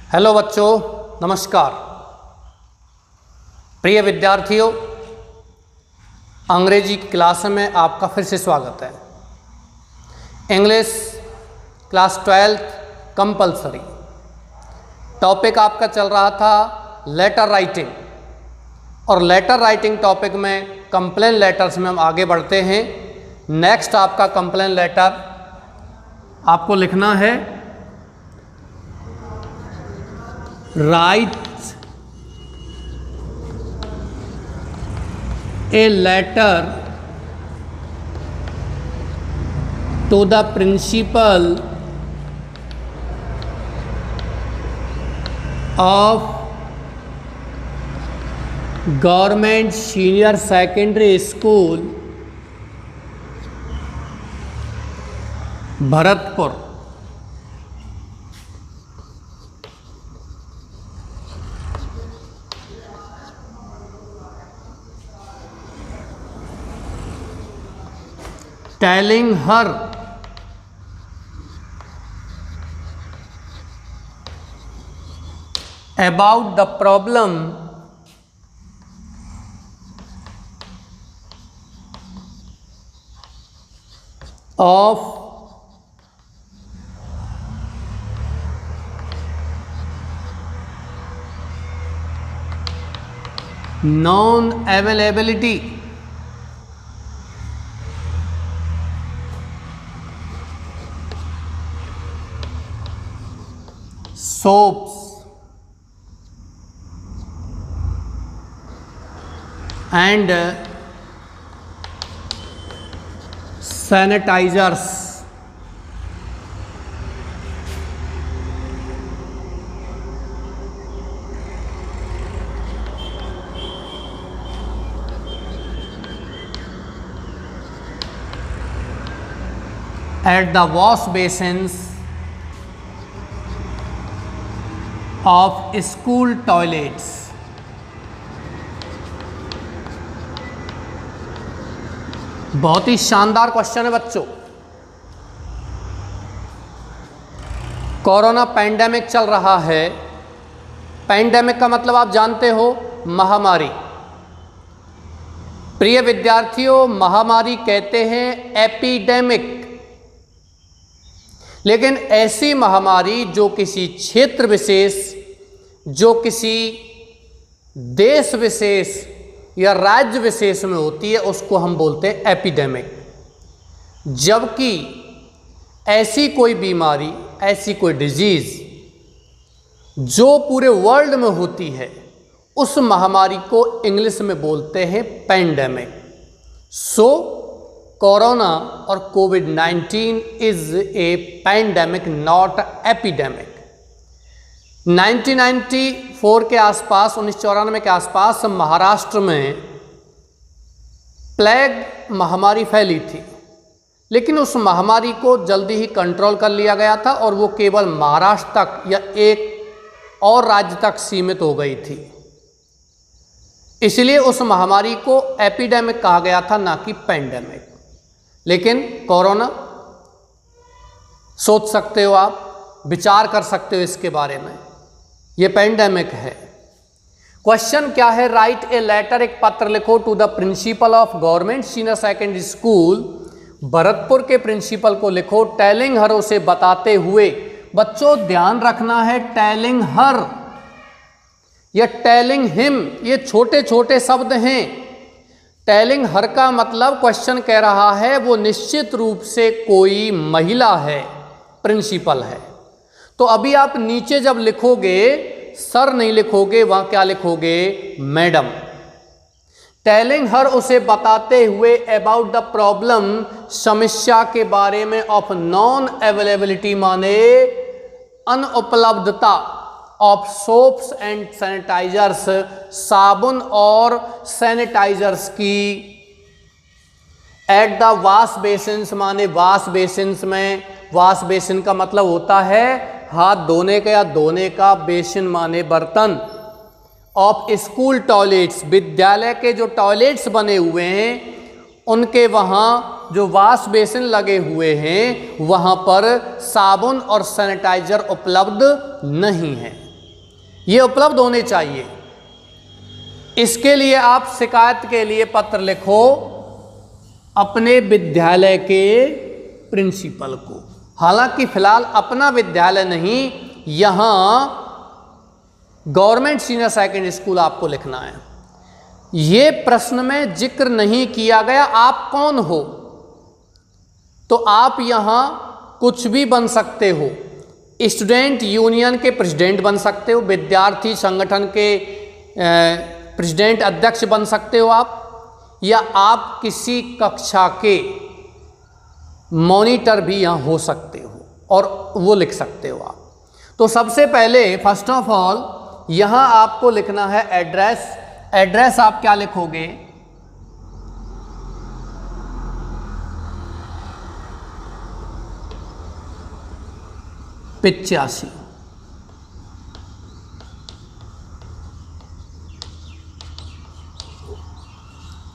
Hello बच्चों, नमस्कार। प्रिय विद्यार्थियों, अंग्रेजी की क्लास में आपका फिर से स्वागत है। इंग्लिश क्लास 12 कंपलसरी टॉपिक आपका चल रहा था लेटर राइटिंग, और लेटर राइटिंग टॉपिक में कंप्लेन लेटर्स में हम आगे बढ़ते हैं। नेक्स्ट आपका कंप्लेन लेटर आपको लिखना है Write a letter to the principal of Government Senior Secondary School, Bharatpur. Telling her about the problem of non-availability soaps and sanitizers at the wash basins of school toilets। बहुत ही शानदार question है बच्चों। Corona pandemic चल रहा है। Pandemic का मतलब आप जानते हो, महामारी। प्रिय विद्यार्थियों, महामारी कहते हैं एपिडेमिक, लेकिन ऐसी महामारी जो किसी क्षेत्र विशेष, जो किसी देश विशेष या राज्य विशेष में होती है, उसको हम बोलते हैं एपिडेमिक। जबकि ऐसी कोई बीमारी, ऐसी कोई डिजीज जो पूरे वर्ल्ड में होती है, उस महामारी को इंग्लिश में बोलते हैं पैंडेमिक। सो कोरोना और कोविड-19 is a pandemic, not epidemic. 1994 के आसपास, 1994 के आसपास महाराष्ट्र में प्लेग महामारी फैली थी, लेकिन उस महामारी को जल्दी ही कंट्रोल कर लिया गया था और वो केवल महाराष्ट्र तक या एक और राज्य तक सीमित हो गई थी। इसलिए उस महामारी को एपिडेमिक कहा गया था, ना कि पैंडेमिक। लेकिन कोरोना, सोच सकते हो आप, विचार कर सकते हो इसके बारे में, ये पैंडेमिक है। क्वेश्चन क्या है? राइट ए लेटर, एक पत्र लिखो, to the principal of government senior secondary school, Bharatpur के प्रिंसिपल को लिखो, टेलिंग हर, उसे बताते हुए। बच्चों ध्यान रखना है, टेलिंग हर या टेलिंग हिम, ये छोटे छोटे शब्द हैं। टेलिंग हर का मतलब क्वेश्चन कह रहा है वो निश्चित रूप से कोई महिला है, प्रिंसिपल है। तो अभी आप नीचे जब लिखोगे, सर नहीं लिखोगे, वहां क्या लिखोगे? मैडम। टेलिंग हर, उसे बताते हुए, अबाउट द प्रॉब्लम, समस्या के बारे में, ऑफ नॉन अवेलेबिलिटी माने अनुपलब्धता, ऑफ सोप्स एंड सैनिटाइजर्स, साबुन और सैनिटाइजर्स की, एट द वॉश बेसिन्स माने वॉश बेसिन्स में। वॉश बेसिन का मतलब होता है हाथ धोने का या धोने का, बेसिन माने बर्तन। ऑफ स्कूल टॉयलेट्स, विद्यालय के जो टॉयलेट्स बने हुए हैं उनके वहाँ जो वॉश बेसिन लगे हुए हैं वहाँ पर साबुन और सैनिटाइजर उपलब्ध नहीं है। ये उपलब्ध होने चाहिए। इसके लिए आप शिकायत के लिए पत्र लिखो अपने विद्यालय के प्रिंसिपल को। हालांकि फिलहाल अपना विद्यालय नहीं, यहां गवर्नमेंट सीनियर सेकेंडरी स्कूल आपको लिखना है। ये प्रश्न में जिक्र नहीं किया गया आप कौन हो, तो आप यहां कुछ भी बन सकते हो। स्टूडेंट यूनियन के प्रेसिडेंट बन सकते हो, विद्यार्थी संगठन के प्रेसिडेंट अध्यक्ष बन सकते हो आप, या आप किसी कक्षा के मॉनिटर भी यहाँ हो सकते हो और वो लिख सकते हो आप। तो सबसे पहले फर्स्ट ऑफ ऑल यहाँ आपको लिखना है एड्रेस। एड्रेस आप क्या लिखोगे? पिचासी।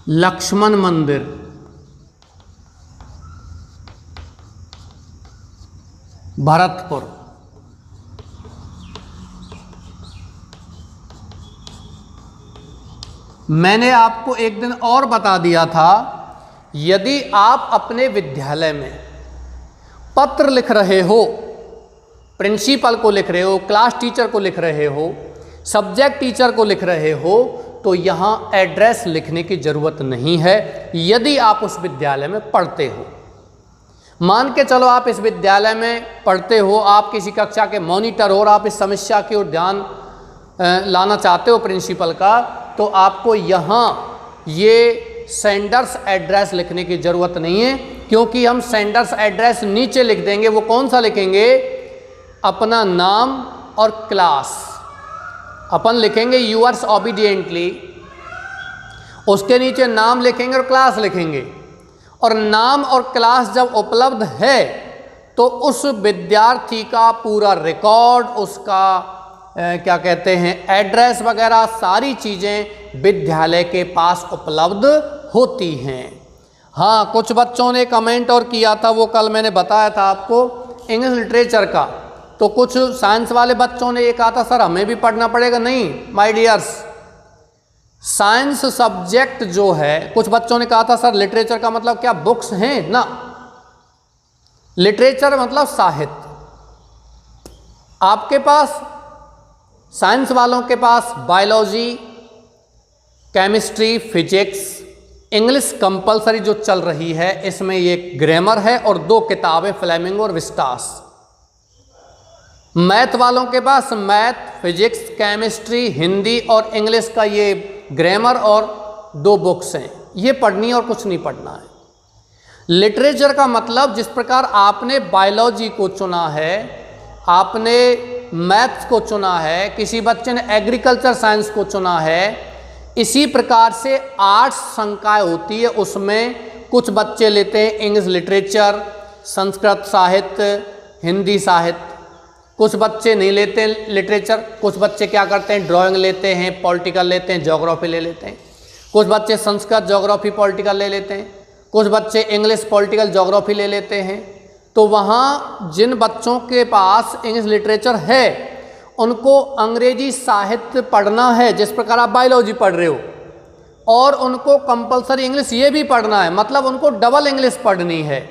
लक्ष्मण मंदिर, भरतपुर। मैंने आपको एक दिन और बता दिया था, यदि आप अपने विद्यालय में पत्र लिख रहे हो, प्रिंसिपल को लिख रहे हो, क्लास टीचर को लिख रहे हो, सब्जेक्ट टीचर को लिख रहे हो, तो यहाँ एड्रेस लिखने की ज़रूरत नहीं है यदि आप उस विद्यालय में पढ़ते हो। मान के चलो आप इस विद्यालय में पढ़ते हो, आप किसी कक्षा के मॉनिटर हो और आप इस समस्या की ओर ध्यान लाना चाहते हो प्रिंसिपल का, तो आपको यहाँ ये सेंडर्स एड्रेस लिखने की ज़रूरत नहीं है, क्योंकि हम सेंडर्स एड्रेस नीचे लिख देंगे। वो कौन सा लिखेंगे? अपना नाम और क्लास। अपन लिखेंगे यूअर्स ओबीडिएंटली, उसके नीचे नाम लिखेंगे और क्लास लिखेंगे। और नाम और क्लास जब उपलब्ध है तो उस विद्यार्थी का पूरा रिकॉर्ड, उसका क्या कहते हैं एड्रेस वगैरह सारी चीज़ें विद्यालय के पास उपलब्ध होती हैं। हाँ, कुछ बच्चों ने कमेंट और किया था, वो कल मैंने बताया था आपको इंग्लिश लिटरेचर का। तो कुछ साइंस वाले बच्चों ने ये कहा था सर हमें भी पढ़ना पड़ेगा। नहीं माय डियर्स, साइंस सब्जेक्ट जो है, कुछ बच्चों ने कहा था सर लिटरेचर का मतलब क्या बुक्स हैं ना, लिटरेचर मतलब साहित्य। आपके पास साइंस वालों के पास biology, chemistry, physics, English compulsory जो चल रही है, इसमें ये ग्रामर है और 2 किताबें फ्लेमिंगो और विस्टास। मैथ वालों के पास मैथ, फिजिक्स, केमिस्ट्री, हिंदी और इंग्लिश का ये ग्रामर और 2 बुक्स हैं, ये पढ़नी और कुछ नहीं पढ़ना है। लिटरेचर का मतलब जिस प्रकार आपने बायोलॉजी को चुना है, आपने मैथ्स को चुना है, किसी बच्चे ने एग्रीकल्चर साइंस को चुना है, इसी प्रकार से आर्ट्स संकाय होती है। उसमें कुछ बच्चे लेते हैं इंग्लिश लिटरेचर, संस्कृत साहित्य, हिंदी साहित्य, कुछ बच्चे नहीं लेते लिटरेचर। कुछ बच्चे क्या करते हैं ड्राइंग लेते हैं, पॉलिटिकल लेते हैं, ज्योग्राफी ले लेते हैं। कुछ बच्चे संस्कृत, ज्योग्राफी, पॉलिटिकल ले लेते हैं। कुछ बच्चे इंग्लिश, पॉलिटिकल, ज्योग्राफी ले लेते हैं। तो वहाँ जिन बच्चों के पास इंग्लिश लिटरेचर है उनको अंग्रेजी साहित्य पढ़ना है, जिस प्रकार आप बायोलॉजी पढ़ रहे हो, और उनको कंपलसरी इंग्लिश ये भी पढ़ना है, मतलब उनको डबल इंग्लिश पढ़नी है।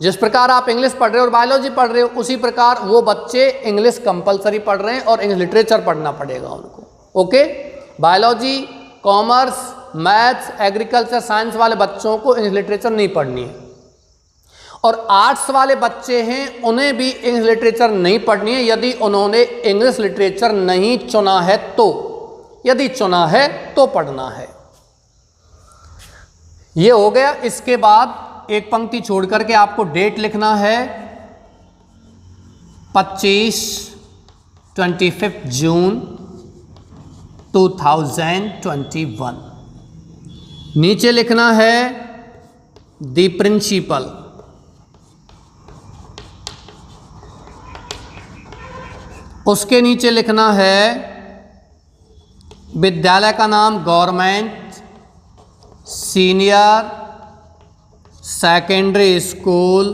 जिस प्रकार आप इंग्लिश पढ़ रहे हो और बायोलॉजी पढ़ रहे हो, उसी प्रकार वो बच्चे इंग्लिश कंपलसरी पढ़ रहे हैं और इंग्लिश लिटरेचर पढ़ना पड़ेगा उनको। Okay, biology, commerce, maths, agriculture, science वाले बच्चों को इंग्लिश लिटरेचर नहीं पढ़नी है। और आर्ट्स वाले बच्चे हैं उन्हें भी इंग्लिश लिटरेचर नहीं पढ़नी है यदि उन्होंने इंग्लिश लिटरेचर नहीं चुना है तो। यदि चुना है तो पढ़ना है। ये हो गया। इसके बाद एक पंक्ति छोड़ करके आपको डेट लिखना है 25 जून 2021। नीचे लिखना है द प्रिंसिपल। उसके नीचे लिखना है विद्यालय का नाम government senior secondary school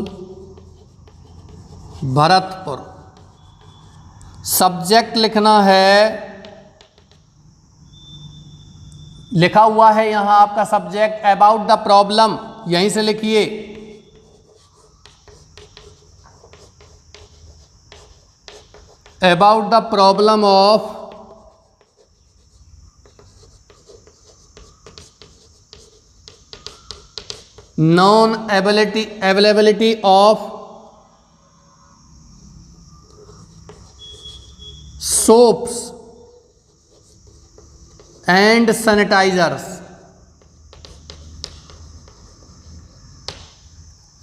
Bharatpur. Subject लिखना है लिखा हुआ है यहां आपका सब्जेक्ट अबाउट द प्रॉब्लम, यहीं से लिखिए। About the problem of non availability of soaps and sanitizers.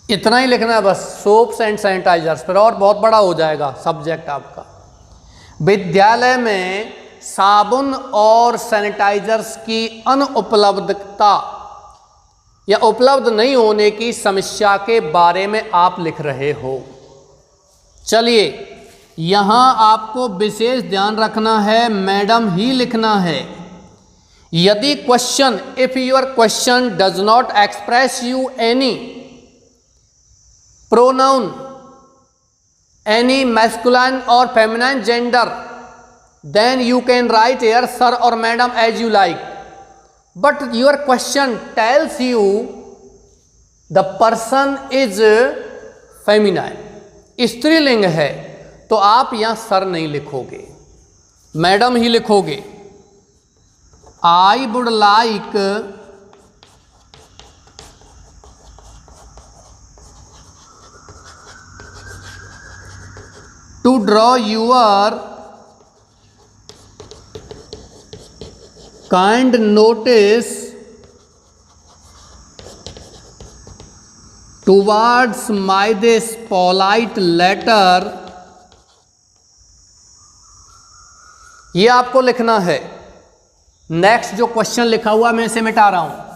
इतना ही लिखना है बस, सोप्स एंड सैनिटाइजर्स, फिर और बहुत बड़ा हो जाएगा सब्जेक्ट आपका। विद्यालय में साबुन और सैनिटाइजर्स की अनुपलब्धता या उपलब्ध नहीं होने की समस्या के बारे में आप लिख रहे हो। चलिए, यहां आपको विशेष ध्यान रखना है, मैडम ही लिखना है। यदि question, if your question does not express you any pronoun, any masculine और feminine gender, then you can write here sir और madam as you like. But your question tells you the person is feminine, स्त्रीलिंग है, तो आप यहां sir नहीं लिखोगे, madam ही लिखोगे। I would like to draw your kind notice towards my this polite letter. ये आपको लिखना है। नेक्स्ट जो क्वेश्चन लिखा हुआ मैं इसे मिटा रहा हूं।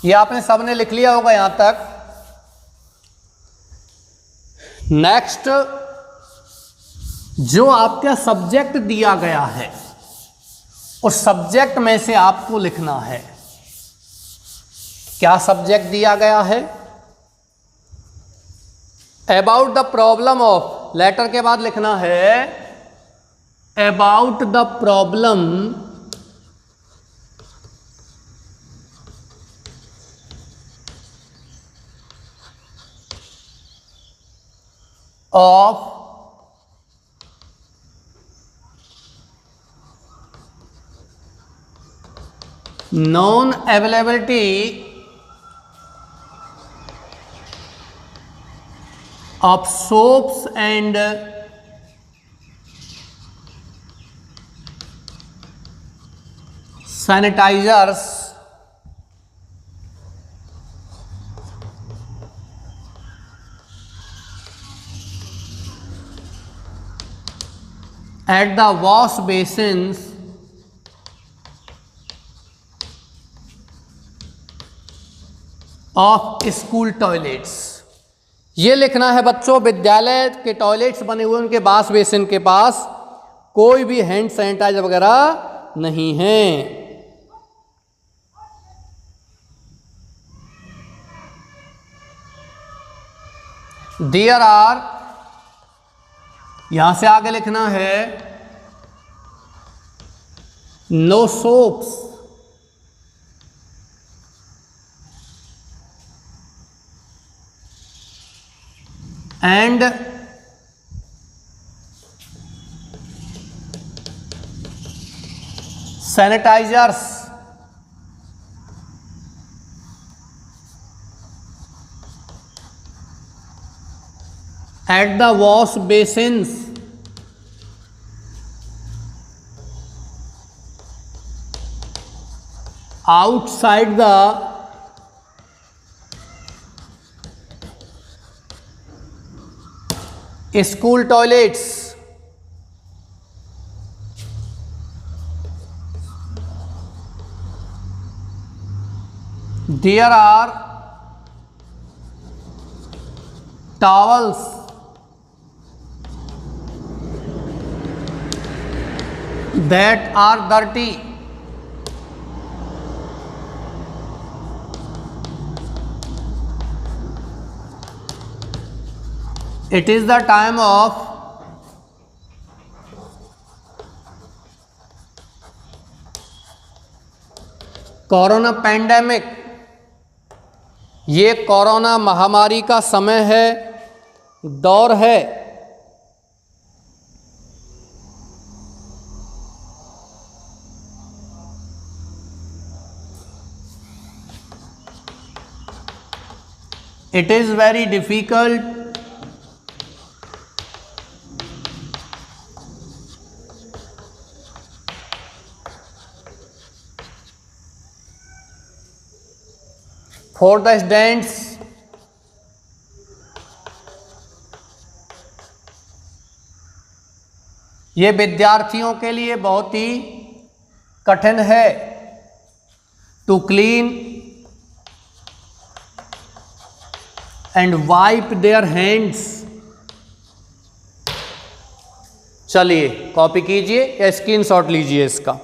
ये आपने सबने लिख लिया होगा यहां तक। नेक्स्ट जो आपका सब्जेक्ट दिया गया है उस सब्जेक्ट में से आपको लिखना है। क्या सब्जेक्ट दिया गया है? About the problem of, letter के बाद लिखना है about the problem of non availability of soaps and sanitizers at the wash basins of school toilets। ये लिखना है बच्चों, विद्यालय के टॉयलेट्स बने हुए उनके वॉश बेसिन के पास कोई भी हैंड सैनिटाइजर वगैरह नहीं है। देयर आर, यहां से आगे लिखना है no soaps and sanitizers at the wash basins outside the school toilets। There are towels that are dirty it is the time of corona pandemic, ये कोरोना महामारी का समय है, दौर है। It is very difficult for the students ये विद्यार्थियों के लिए बहुत ही कठिन है to clean and wipe their hands. चलिए कॉपी कीजिए या स्क्रीनशॉट लीजिए इसका।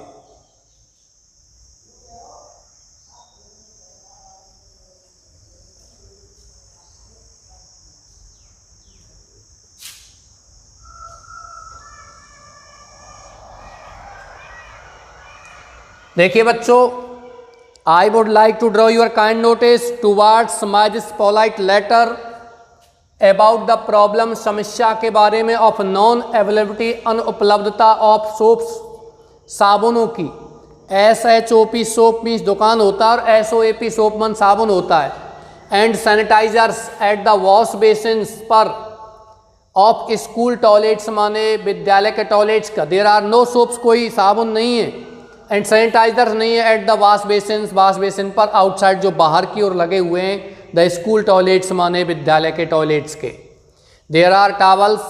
देखिए बच्चों, I would like to draw your kind notice towards my this polite letter about the problem, समस्या के बारे में, ऑफ नॉन अवेलेबिलिटी, अनुपलब्धता, ऑफ सोप्स, साबुनों की। SHOP सोप मीन्स दुकान होता है और SOAP सोप मन साबुन होता है। And sanitizers at the wash basins पर, ऑफ स्कूल टॉयलेट्स माने विद्यालय के टॉयलेट्स का। देयर आर नो सोप्स, कोई साबुन नहीं है, एंड सैनिटाइजर नहीं है eight the wash basins, wash basin पर आउटसाइड जो बाहर की ओर लगे हुए हैं, द स्कूल टॉयलेट्स माने विद्यालय के टॉयलेट्स के। देयर आर टॉवल्स,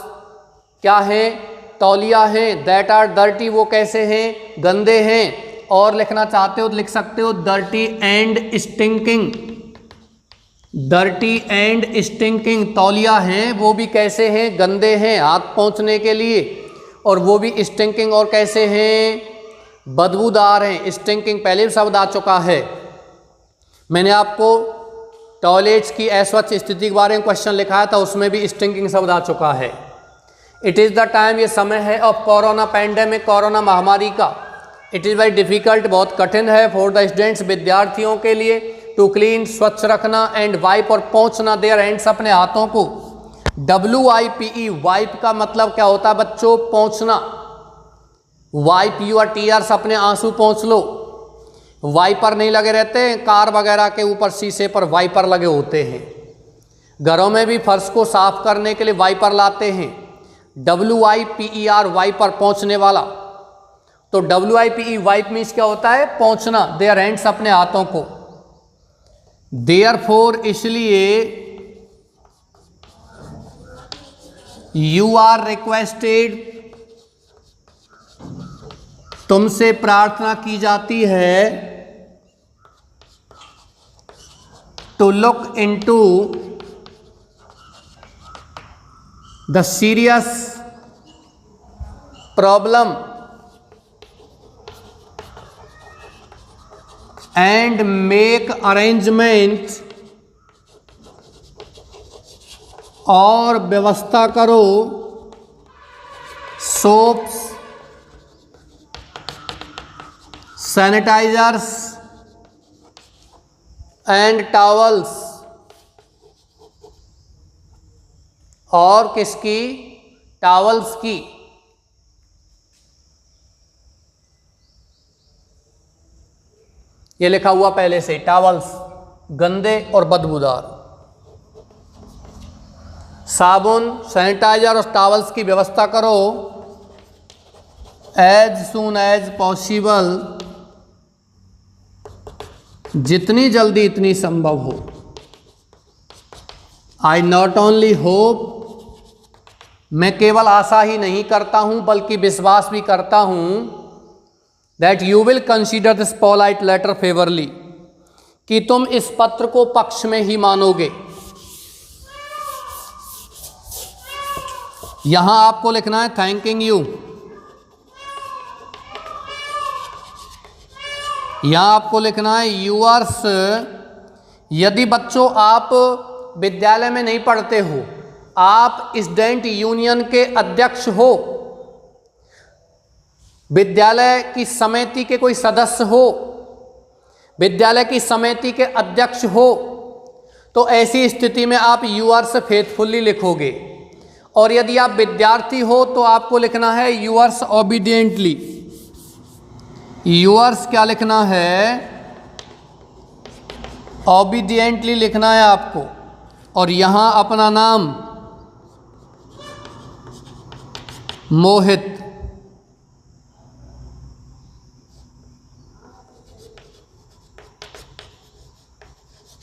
क्या हैं, तौलिया हैं, दैट आर डर्टी, वो कैसे हैं, गंदे हैं। और लिखना चाहते हो तो लिख सकते हो dirty and stinking, dirty and stinking, तौलिया हैं वो भी कैसे हैं, गंदे हैं, हाथ पोंछने के लिए, और वो भी स्टिंकिंग, और कैसे हैं, बदबूदार हैं। स्टिंकिंग पहले भी शब्द आ चुका है। मैंने आपको टॉयलेट्स की अस्वच्छ स्थिति के बारे में क्वेश्चन लिखाया था, उसमें भी स्टिंकिंग शब्द आ चुका है। इट इज़ द टाइम, ये समय है, ऑफ कोरोना पैंडेमिक, कोरोना महामारी का। इट इज़ वेरी डिफिकल्ट, बहुत कठिन है, फॉर द स्टूडेंट्स, विद्यार्थियों के लिए, टू क्लीन, स्वच्छ रखना, एंड वाइप, और पोंछना, देयर हैंड्स, अपने हाथों को। WIPE, वाइप का मतलब क्या होता है बच्चों, पोंछना। वाइप यूर टीयर्स, अपने आंसू पोंछ लो। वाइपर नहीं लगे रहते हैं, कार वगैरह के ऊपर शीशे पर वाइपर लगे होते हैं। घरों में भी फर्श को साफ करने के लिए वाइपर लाते हैं। WIPER, वाइपर, पोंछने वाला। तो WIPE, वाइप मीन्स क्या होता है, पोंछना, देयर हैंड्स, अपने हाथों को। देयरफॉर, इसलिए, यू आर रिक्वेस्टेड, तुमसे प्रार्थना की जाती है, to look into the serious problem and make arrangement, और व्यवस्था करो, सोप्स, सैनिटाइजर्स एंड टॉवल्स, और किसकी, टॉवल्स की। ये लिखा हुआ पहले से, टॉवल्स, गंदे और बदबूदार। साबुन, सैनिटाइजर और टॉवल्स की व्यवस्था करो, एज सून एज पॉसिबल, जितनी जल्दी इतनी संभव हो। आई नॉट ओनली होप, मैं केवल आशा ही नहीं करता हूं बल्कि विश्वास भी करता हूं, that you will consider this polite letter favourably, कि तुम इस पत्र को पक्ष में ही मानोगे। यहां आपको लिखना है थैंकिंग यू, यहां आपको लिखना है यूअर्स। यदि बच्चों आप विद्यालय में नहीं पढ़ते हो आप स्टूडेंट यूनियन के अध्यक्ष हो, विद्यालय की समिति के कोई सदस्य हो, विद्यालय की समिति के अध्यक्ष हो, तो ऐसी स्थिति में आप यूअर्स फेथफुली लिखोगे। और यदि आप विद्यार्थी हो तो आपको लिखना है यूअर्स ओबीडिएंटली। यूअर्स क्या लिखना है? ओबीडिएंटली लिखना है आपको। और यहां अपना नाम Mohit.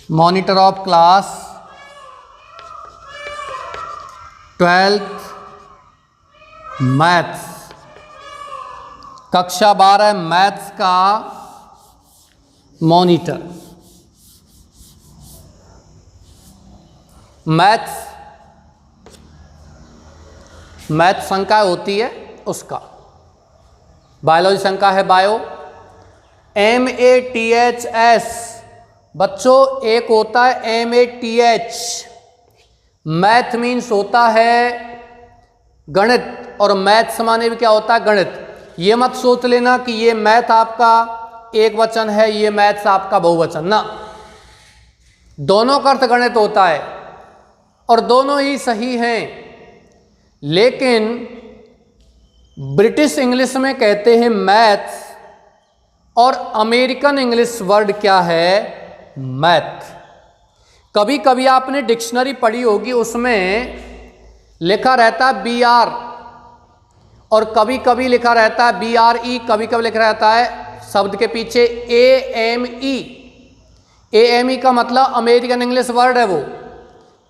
Monitor of class 12th maths, कक्षा 12 मैथ्स का मॉनिटर। मैथ्स संख्या होती है उसका। बायोलॉजी संख्या है बायो। MATHS बच्चों एक होता है MATH। मैथ मीन्स होता है गणित, और मैथ्स माने भी क्या होता है? गणित। ये मत सोच लेना कि ये मैथ आपका एक वचन है, ये मैथ्स आपका बहुवचन, ना। दोनों का अर्थ गणित होता है और दोनों ही सही हैं, लेकिन ब्रिटिश इंग्लिश में कहते हैं मैथ्स और अमेरिकन इंग्लिश वर्ड क्या है? मैथ। कभी कभी आपने डिक्शनरी पढ़ी होगी, उसमें लिखा रहता है BR और कभी कभी लिखा रहता है BRE, कभी कभी लिखा रहता है शब्द के पीछे AME। AME का मतलब अमेरिकन इंग्लिश वर्ड है वो,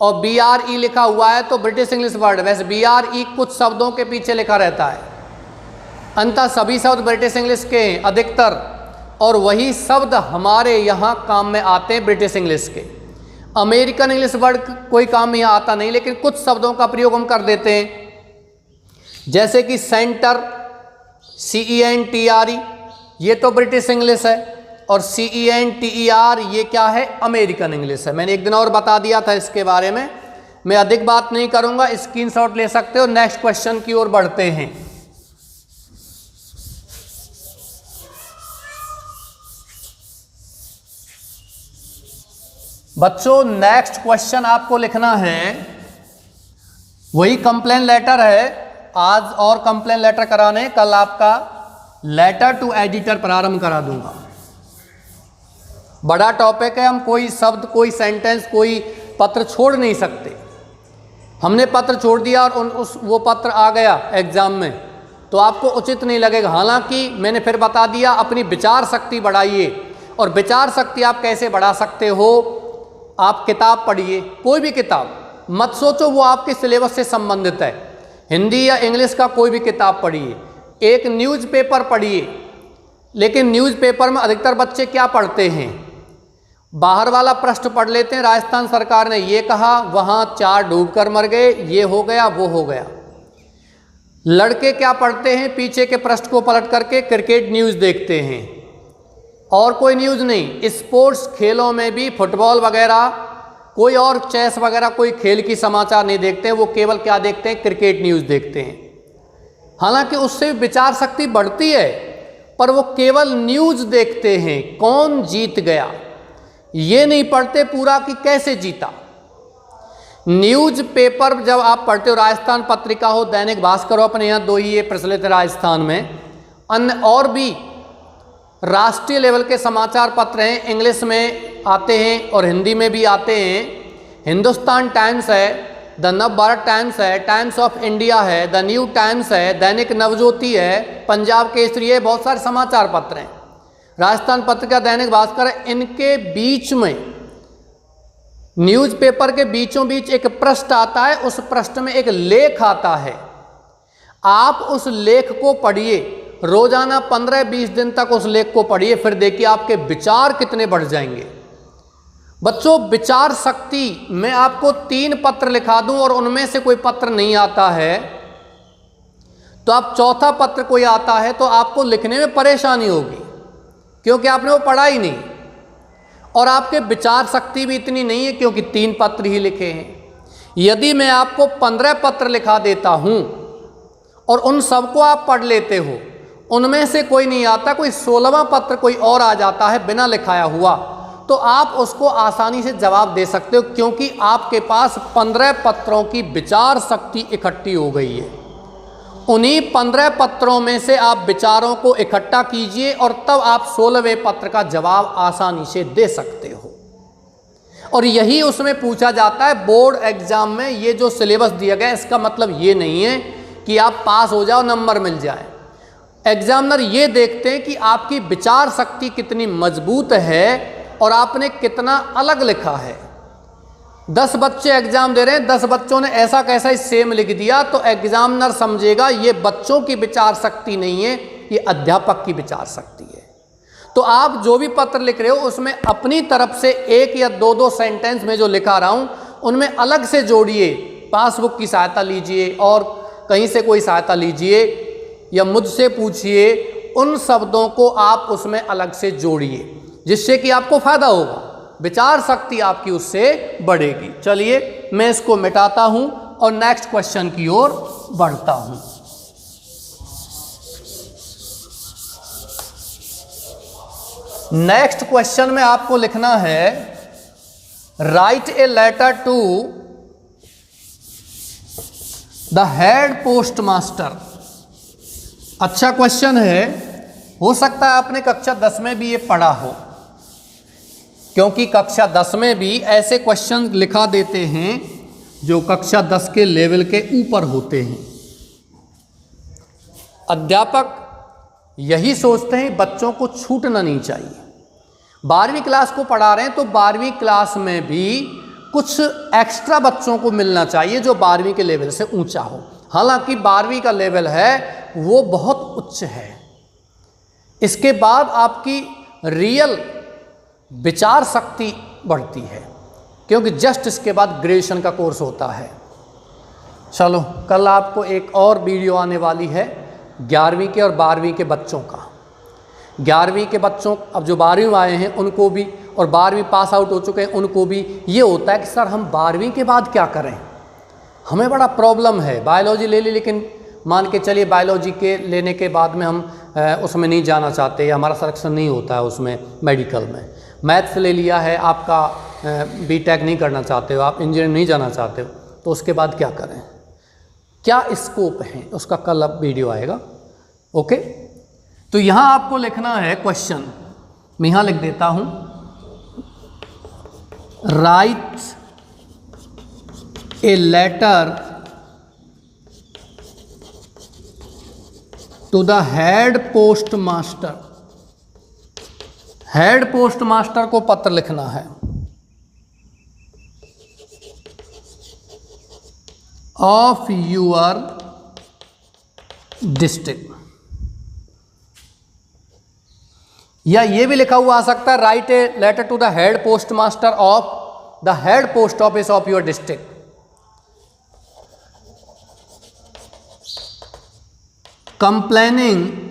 और BRE लिखा हुआ है तो ब्रिटिश इंग्लिश वर्ड। वैसे BRE कुछ शब्दों के पीछे लिखा रहता है, अंततः सभी शब्द ब्रिटिश इंग्लिश के हैं अधिकतर, और वही शब्द हमारे यहाँ काम में आते हैं ब्रिटिश इंग्लिश के। अमेरिकन इंग्लिश वर्ड कोई काम में यहाँ आता नहीं, लेकिन कुछ शब्दों का प्रयोग हम कर देते हैं, जैसे कि सेंटर, CENTRE, ये तो ब्रिटिश इंग्लिश है, और CENTER ये क्या है? अमेरिकन इंग्लिश है। मैंने एक दिन और बता दिया था इसके बारे में, मैं अधिक बात नहीं करूंगा, स्क्रीनशॉट ले सकते हो। नेक्स्ट क्वेश्चन की ओर बढ़ते हैं। बच्चों नेक्स्ट क्वेश्चन आपको लिखना है, वही कंप्लेन लेटर है। आज और कंप्लेन लेटर कराने, कल आपका लेटर टू एडिटर प्रारंभ करा दूंगा। बड़ा टॉपिक है, हम कोई शब्द, कोई सेंटेंस, कोई पत्र छोड़ नहीं सकते। हमने पत्र छोड़ दिया और वो पत्र आ गया एग्जाम में, तो आपको उचित नहीं लगेगा। हालांकि मैंने फिर बता दिया, अपनी विचार शक्ति बढ़ाइए। और विचार शक्ति आप कैसे बढ़ा सकते हो? आप किताब पढ़िए, कोई भी किताब, मत सोचो वो आपके सिलेबस से संबंधित है। हिंदी या इंग्लिश का कोई भी किताब पढ़िए, एक न्यूज़पेपर पढ़िए। लेकिन न्यूज़पेपर में अधिकतर बच्चे क्या पढ़ते हैं? बाहर वाला पृष्ठ पढ़ लेते हैं, राजस्थान सरकार ने ये कहा, वहाँ 4 डूबकर मर गए, ये हो गया, वो हो गया। लड़के क्या पढ़ते हैं? पीछे के पृष्ठ को पलट करके क्रिकेट न्यूज़ देखते हैं, और कोई न्यूज़ नहीं। स्पोर्ट्स खेलों में भी फुटबॉल वगैरह, कोई और चेस वगैरह, कोई खेल की समाचार नहीं देखते हैं, वो केवल क्या देखते हैं? क्रिकेट न्यूज़ देखते हैं। हालांकि उससे विचार शक्ति बढ़ती है, पर वो केवल न्यूज़ देखते हैं, कौन जीत गया, ये नहीं पढ़ते पूरा कि कैसे जीता। न्यूज़ पेपर जब आप पढ़ते हो, राजस्थान पत्रिका हो, दैनिक भास्कर हो, अपने यहाँ 2 ही ये प्रचलित है राजस्थान में, अन्य और भी राष्ट्रीय लेवल के समाचार पत्र हैं, इंग्लिश में आते हैं और हिंदी में भी आते हैं। हिंदुस्तान टाइम्स है, द नवभारत टाइम्स है, टाइम्स ऑफ इंडिया है, द न्यू टाइम्स है, दैनिक नवज्योति है, पंजाब केसरी है, बहुत सारे समाचार पत्र हैं। राजस्थान पत्रिका, दैनिक भास्कर है। इनके बीच में, न्यूज़पेपर के बीचों बीच एक पृष्ठ आता है, उस पृष्ठ में एक लेख आता है। आप उस लेख को पढ़िए, रोजाना 15-20 दिन तक उस लेख को पढ़िए, फिर देखिए आपके विचार कितने बढ़ जाएंगे। बच्चों विचार शक्ति, मैं आपको 3 पत्र लिखा दूं और उनमें से कोई पत्र नहीं आता है, तो आप चौथा पत्र कोई आता है तो आपको लिखने में परेशानी होगी, क्योंकि आपने वो पढ़ा ही नहीं, और आपके विचार शक्ति भी इतनी नहीं है क्योंकि 3 पत्र ही लिखे हैं। यदि मैं आपको 15 पत्र लिखा देता हूं और उन सबको आप पढ़ लेते हो, उनमें से कोई नहीं आता, कोई 16वां पत्र कोई और आ जाता है बिना लिखाया हुआ, तो आप उसको आसानी से जवाब दे सकते हो, क्योंकि आपके पास 15 पत्रों की विचार शक्ति इकट्ठी हो गई है। उन्हीं 15 पत्रों में से आप विचारों को इकट्ठा कीजिए और तब आप 16वें पत्र का जवाब आसानी से दे सकते हो। और यही उसमें पूछा जाता है बोर्ड एग्जाम में। ये जो सिलेबस दिया गया इसका मतलब ये नहीं है कि आप पास हो जाओ, नंबर मिल जाए। एग्जामिनर ये देखते हैं कि आपकी विचार शक्ति कितनी मजबूत है और आपने कितना अलग लिखा है। 10 बच्चे एग्जाम दे रहे हैं, 10 बच्चों ने ऐसा कैसा ही सेम लिख दिया, तो एग्जामिनर समझेगा ये बच्चों की विचार शक्ति नहीं है, ये अध्यापक की विचार शक्ति है। तो आप जो भी पत्र लिख रहे हो उसमें अपनी तरफ से 1 या 2 सेंटेंस में जो लिखा रहा हूं उनमें अलग से जोड़िए। पासबुक की सहायता लीजिए और कहीं से कोई सहायता लीजिए या मुझसे पूछिए, उन शब्दों को आप उसमें अलग से जोड़िए, जिससे कि आपको फायदा होगा, विचार शक्ति आपकी उससे बढ़ेगी। चलिए मैं इसको मिटाता हूं और नेक्स्ट क्वेश्चन की ओर बढ़ता हूं। नेक्स्ट क्वेश्चन में आपको लिखना है write a letter to the head post master. अच्छा क्वेश्चन है, हो सकता है आपने कक्षा 10 में भी ये पढ़ा हो, क्योंकि कक्षा 10 में भी ऐसे क्वेश्चन लिखा देते हैं जो कक्षा 10 के लेवल के ऊपर होते हैं। अध्यापक यही सोचते हैं बच्चों को छूटना नहीं चाहिए। 12वीं क्लास को पढ़ा रहे हैं तो 12वीं क्लास में भी कुछ एक्स्ट्रा बच्चों को मिलना चाहिए जो 12वीं के लेवल से ऊंचा हो। हालांकि 12वीं का लेवल है वो बहुत उच्च है। इसके बाद आपकी रियल विचार शक्ति बढ़ती है, क्योंकि जस्ट इसके बाद ग्रेजुएशन का कोर्स होता है। चलो कल आपको एक और वीडियो आने वाली है 11वीं के और 12वीं के बच्चों का। 11वीं के बच्चों, अब जो 12वीं आए हैं उनको भी, और 12वीं पास आउट हो चुके हैं उनको भी ये होता है कि सर हम 12वीं के बाद क्या करें, हमें बड़ा प्रॉब्लम है। बायोलॉजी ले ली, लेकिन मान के चलिए बायोलॉजी के लेने के बाद में हम उसमें नहीं जाना चाहते या हमारा सिलेक्शन नहीं होता है उसमें मेडिकल में। मैथ्स ले लिया है, आपका बीटेक नहीं करना चाहते हो, आप इंजीनियर नहीं जाना चाहते हो, तो उसके बाद क्या करें, क्या स्कोप है, उसका कल अब वीडियो आएगा। ओके, तो यहाँ आपको लिखना है क्वेश्चन, मैं यहाँ लिख देता हूँ, write a letter to the head post master. Head post master को पत्र लिखना है ऑफ यूर डिस्ट्रिक्ट, या ये भी लिखा हुआ आ सकता है write a letter to the head post master of the head post office of your district. Complaining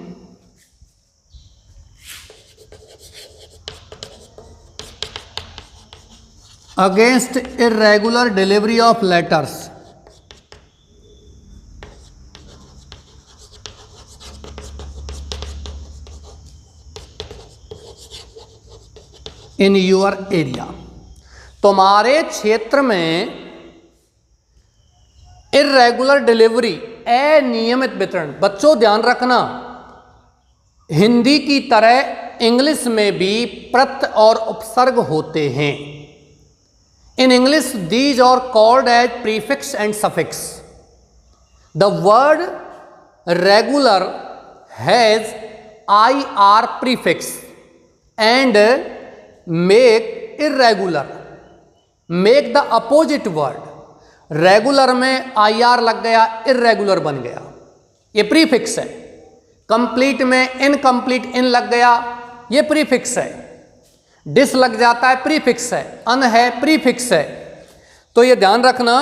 against irregular delivery of letters in your area. तुम्हारे क्षेत्र में इर्रेगुलर डिलीवरी, अनियमित वितरण। बच्चों ध्यान रखना, हिंदी की तरह इंग्लिश में भी प्रत्यय और उपसर्ग होते हैं। In English, these are called as prefix and suffix. The word regular has IR prefix and make irregular, make the opposite word. Regular में IR लग गया, irregular बन गया, ये प्रीफिक्स है। कंप्लीट में इनकम्प्लीट इन लग गया, ये प्रीफिक्स है। डिस लग जाता है, प्रीफिक्स है। अन है, प्रीफिक्स है। तो ये ध्यान रखना,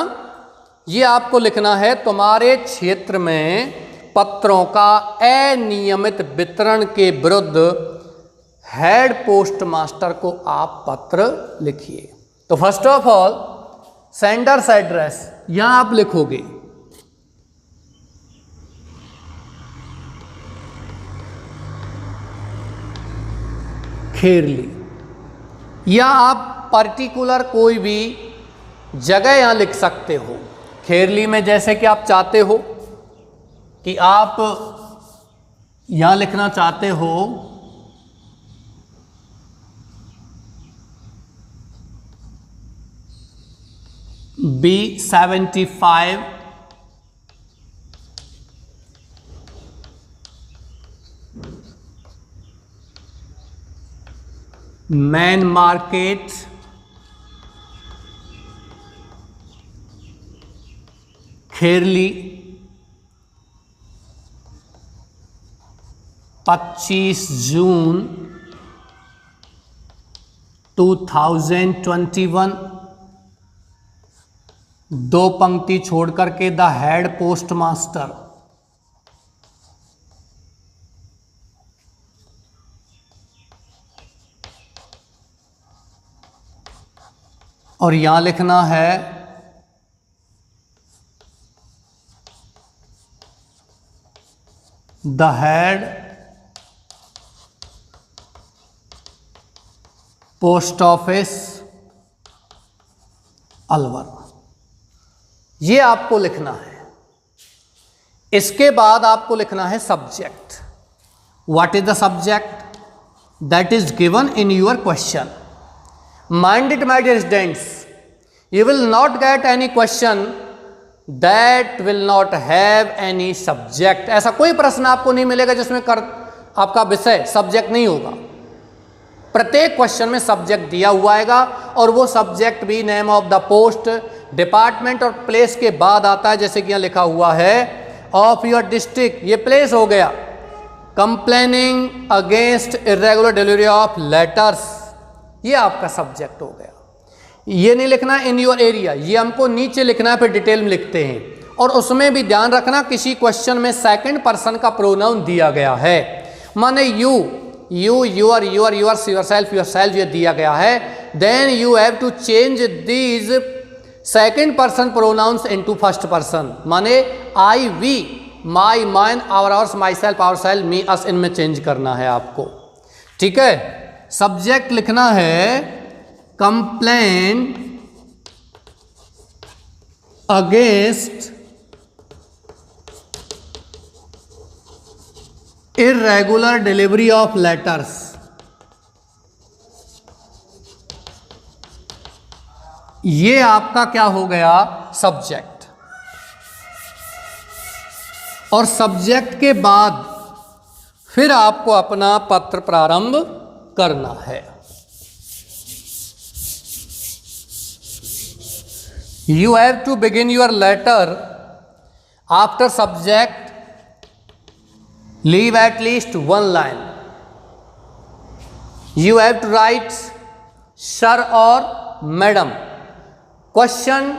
ये आपको लिखना है तुम्हारे क्षेत्र में पत्रों का अनियमित वितरण के विरुद्ध हेड पोस्ट मास्टर को आप पत्र लिखिए। तो first of all sender's address, यहां आप लिखोगे खेरली, या आप पर्टिकुलर कोई भी जगह यहां लिख सकते हो। खेरली में जैसे कि आप चाहते हो कि आप यहां लिखना चाहते हो B75 मैन मार्केट खेरली 25 जून 2021, 2 पंक्ति छोड़ करके द हेड पोस्ट मास्टर। और यहां लिखना है the head post office Alwar, ये आपको लिखना है। इसके बाद आपको लिखना है subject. What is the subject that is given in your question. Mind it, my dear students, you will not get any question that will not have any subject। ऐसा कोई प्रश्न आपको नहीं मिलेगा जिसमें आपका विषय सब्जेक्ट नहीं होगा। प्रत्येक क्वेश्चन में सब्जेक्ट दिया हुआ आएगा, और वो सब्जेक्ट भी name of the post, department और प्लेस के बाद आता है। जैसे कि यहाँ लिखा हुआ है ऑफ योर डिस्ट्रिक्ट, ये प्लेस हो गया। Complaining against irregular delivery of letters, ये आपका सब्जेक्ट हो गया। ये नहीं लिखना इन योर एरिया, ये हमको नीचे लिखना है, फिर डिटेल में लिखते हैं। और उसमें भी ध्यान रखना किसी क्वेश्चन में सेकंड पर्सन का प्रोनाउन दिया गया है, माने यू, यूर, योरसेल्फ, ये दिया गया है। Then you have to change these second person pronouns into first person, माने I, we, my, mine, our, ours, myself, ourself, me, us, इनमें चेंज करना है आपको। ठीक है, सब्जेक्ट लिखना है complain against irregular delivery of letters. ये आपका क्या हो गया, सब्जेक्ट। और सब्जेक्ट के बाद फिर आपको अपना पत्र प्रारंभ करना है। You have to begin your letter after subject, leave at least one line. You have to write sir or madam. Question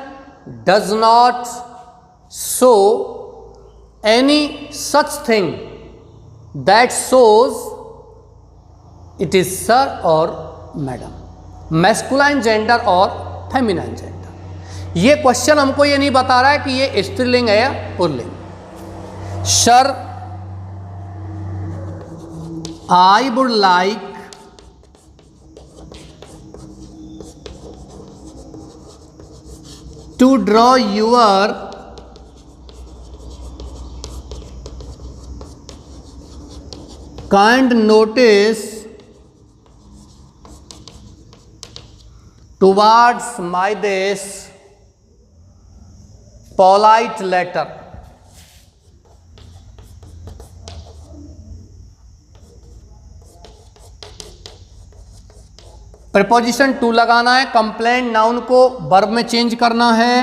does not show any such thing that shows it is sir or madam, masculine gender और feminine gender। ये question हमको ये नहीं बता रहा है कि ये स्त्रीलिंग है या पुल्लिंग। Sir, I would like to draw your kind notice towards my this polite letter। Preposition to लगाना है। कंप्लेन नाउन को वर्ब में चेंज करना है,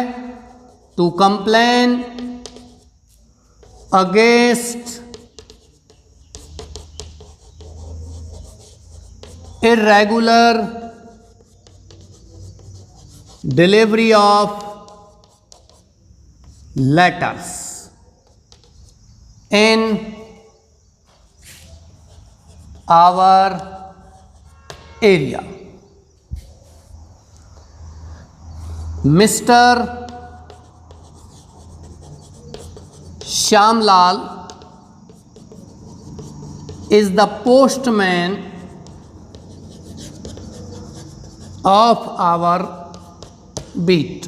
to complain against irregular delivery of letters in our area। Mr. Shyamlal is the postman of our beat.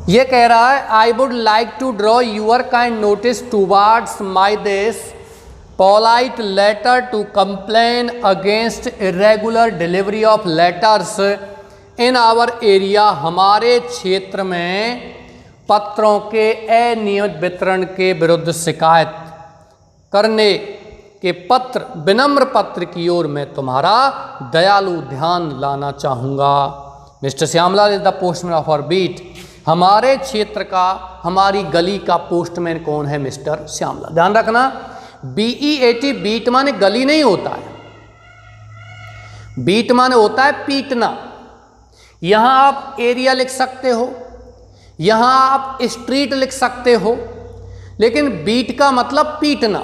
ये कह रहा है I would like to draw your kind notice towards my this polite letter to complain against irregular delivery of letters in our area. हमारे क्षेत्र में पत्रों के अनियमित वितरण के विरुद्ध शिकायत करने के पत्र, विनम्र पत्र की ओर मैं तुम्हारा दयालु ध्यान लाना चाहूँगा। Mister Shyamlal is the postman of our beat. हमारे क्षेत्र का, हमारी गली का पोस्टमैन कौन है? मिस्टर श्यामलाल। ध्यान रखना, BEAT बीट माने गली नहीं होता है, बीट माने होता है पीटना। यहां आप एरिया लिख सकते हो, यहां आप स्ट्रीट लिख सकते हो, लेकिन बीट का मतलब पीटना।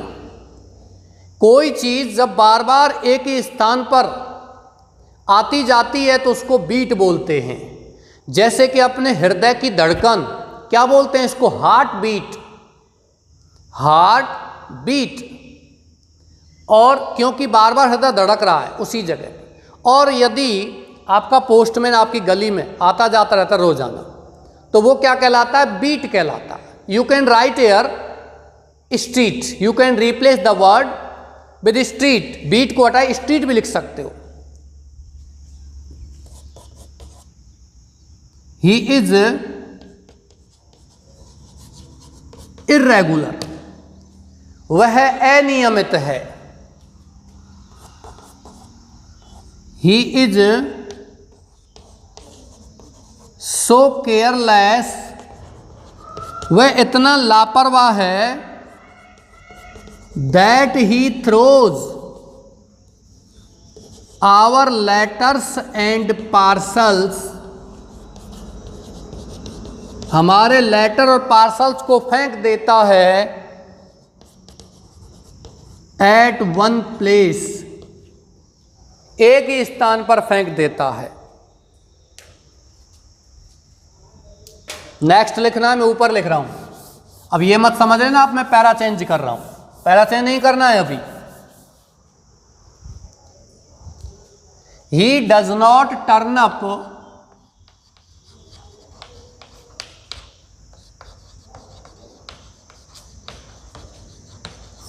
कोई चीज जब बार बार एक ही स्थान पर आती जाती है तो उसको बीट बोलते हैं। जैसे कि अपने हृदय की धड़कन, क्या बोलते हैं इसको? Heart beat, heart beat. और क्योंकि बार बार हृदय धड़क रहा है उसी जगह। और यदि आपका पोस्टमैन आपकी गली में आता जाता रहता रोजाना, तो वो क्या कहलाता है? बीट कहलाता है। You can write air street, you can replace the word with street. Beat को हटाए स्ट्रीट भी लिख सकते हो। ही इज इर्रेगुलर, वह अनियमित है। ही इज सो केयरलेस, वह इतना लापरवाह है। That he throws our letters and parcels, हमारे लेटर और पार्सल्स को फेंक देता है। एट वन प्लेस, एक ही स्थान पर फेंक देता है। नेक्स्ट लिखना है, मैं ऊपर लिख रहा हूं। अब ये मत समझ लेना आप मैं पैरा चेंज कर रहा हूं, पैरा चेंज नहीं करना है अभी। He does not turn up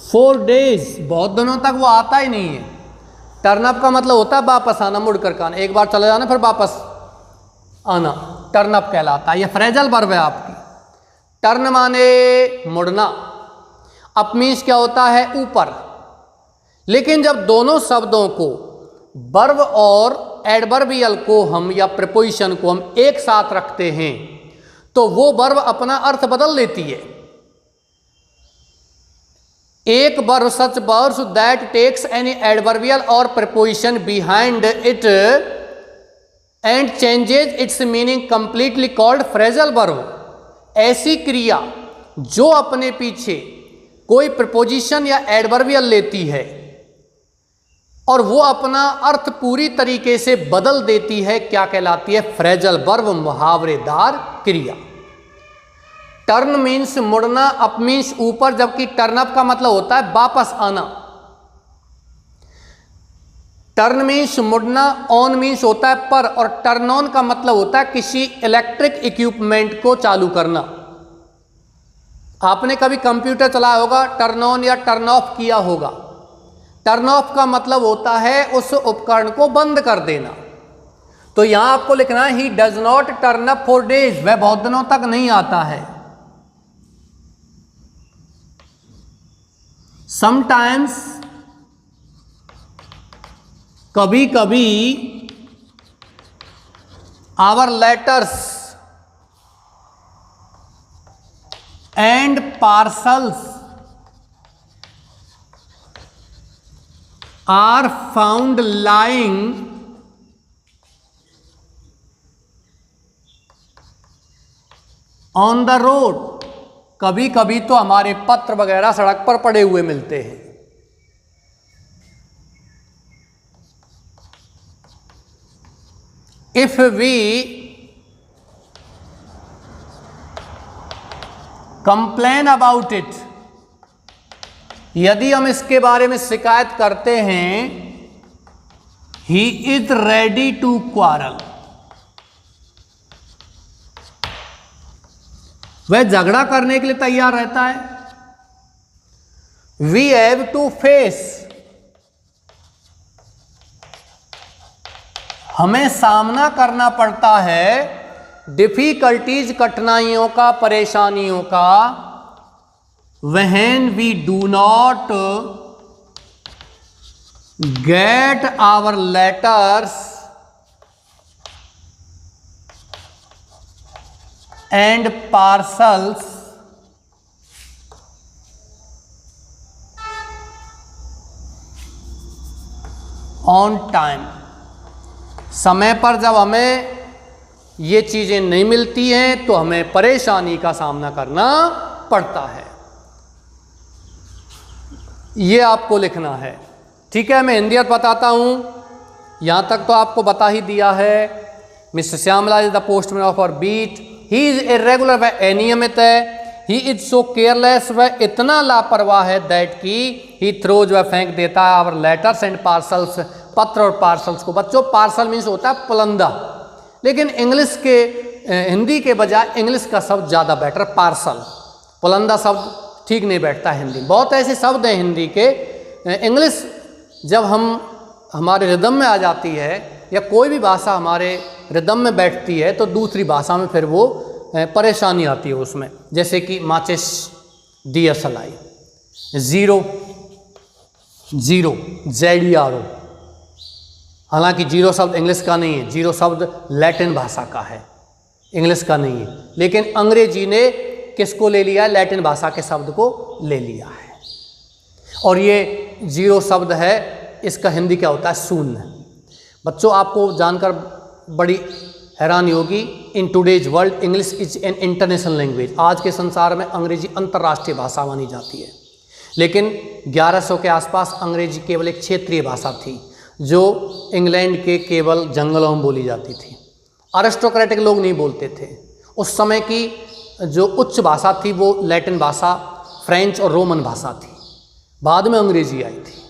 for days, बहुत दिनों तक वो आता ही नहीं है। टर्न अप का मतलब होता है वापस आना, मुड़ कर आना, एक बार चले जाना फिर वापस आना, टर्न अप कहलाता है। ये फ्रेजल वर्ब है आपकी। टर्न माने मुड़ना, अप मीन्स क्या होता है? ऊपर। लेकिन जब दोनों शब्दों को, वर्ब और एडवर्बियल को हम या प्रीपोजिशन को हम एक साथ रखते हैं तो वो वर्ब अपना अर्थ बदल लेती है। एक verb such verbs that takes any adverbial और preposition behind it and changes its meaning completely called phrasal verb. ऐसी क्रिया जो अपने पीछे कोई प्रीपोजिशन या एडवर्बियल लेती है और वो अपना अर्थ पूरी तरीके से बदल देती है, क्या कहलाती है? फ्रेजल वर्ब, मुहावरेदार क्रिया। टर्न मीन्स मुड़ना, अप मीन्स ऊपर, जबकि टर्न अप का मतलब होता है वापस आना। टर्न मीन्स मुड़ना, ऑन मीन्स होता है पर, और टर्न ऑन का मतलब होता है किसी इलेक्ट्रिक इक्विपमेंट को चालू करना। आपने कभी कंप्यूटर चलाया होगा, टर्न ऑन या टर्न ऑफ किया होगा। टर्न ऑफ का मतलब होता है उस उपकरण को बंद कर देना। तो यहां आपको लिखना है he does not turn up for days, वह बहुत दिनों तक नहीं आता है। समटाइम्स, कभी कभी, our letters and parcels are found lying on the road. कभी कभी तो हमारे पत्र वगैरह सड़क पर पड़े हुए मिलते हैं। If we complain about it, यदि हम इसके बारे में शिकायत करते हैं, he is ready to quarrel, वह झगड़ा करने के लिए तैयार रहता है। वी हैव टू फेस, हमें सामना करना पड़ता है डिफिकल्टीज, कठिनाइयों का, परेशानियों का। When we do not get our letters and parcels on time, समय पर जब हमें ये चीज़ें नहीं मिलती हैं तो हमें परेशानी का सामना करना पड़ता है। ये आपको लिखना है, ठीक है। मैं हिंदी बताता हूँ, यहाँ तक तो आपको बता ही दिया है। Mister Shyamla is the postman of our beat, he is irregular, वह अनियमित है। ही इज सो केयरलेस, वह इतना लापरवाह है, दैट की ही थ्रोज, वह फेंक देता है, आवर लेटर्स एंड पार्सल्स, पत्र और पार्सल्स को। बच्चों पार्सल मीन्स होता है पुलंदा, लेकिन इंग्लिश के हिंदी के बजाय इंग्लिश का शब्द ज़्यादा बेटर, पार्सल। पुलंदा शब्द ठीक नहीं बैठता हिंदी। बहुत ऐसे शब्द हैं हिंदी के, इंग्लिश जब हमारे रिदम में आ जाती है या कोई भी भाषा हमारे रिदम में बैठती है तो दूसरी भाषा में फिर वो परेशानी आती है उसमें। जैसे कि माचिस, दिया सलाई, ज़ीरो, ZERO। हालांकि जीरो शब्द इंग्लिश का नहीं है, जीरो शब्द लैटिन भाषा का है, इंग्लिश का नहीं है। लेकिन अंग्रेजी ने किसको ले लिया है? लैटिन भाषा के शब्द को ले लिया है। और ये जीरो शब्द है, इसका हिंदी क्या होता है? शून्य। बच्चों आपको जानकर बड़ी हैरानी होगी, in today's world English is an international language. आज के संसार में अंग्रेजी अंतर्राष्ट्रीय भाषा मानी जाती है, लेकिन 1100 के आसपास अंग्रेजी केवल एक क्षेत्रीय भाषा थी जो इंग्लैंड के केवल जंगलों में बोली जाती थी। अरिस्टोक्रेटिक लोग नहीं बोलते थे। उस समय की जो उच्च भाषा थी वो लैटिन भाषा, फ्रेंच और रोमन भाषा थी। बाद में अंग्रेजी आई थी।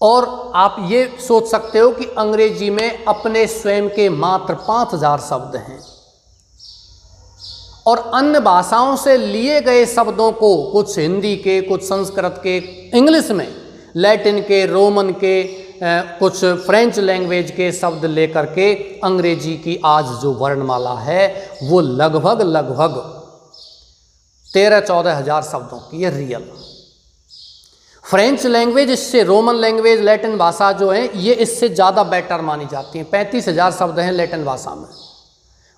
और आप ये सोच सकते हो कि अंग्रेजी में अपने स्वयं के मात्र 5000 शब्द हैं और अन्य भाषाओं से लिए गए शब्दों को, कुछ हिंदी के, कुछ संस्कृत के, इंग्लिश में, लैटिन के, रोमन के, कुछ फ्रेंच लैंग्वेज के शब्द लेकर के अंग्रेजी की आज जो वर्णमाला है वो लगभग 13-14 हज़ार शब्दों की है रियल। फ्रेंच लैंग्वेज इससे, रोमन लैंग्वेज, लैटिन भाषा जो है ये इससे ज़्यादा बेटर मानी जाती हैं। 35,000 शब्द हैं लैटिन भाषा में।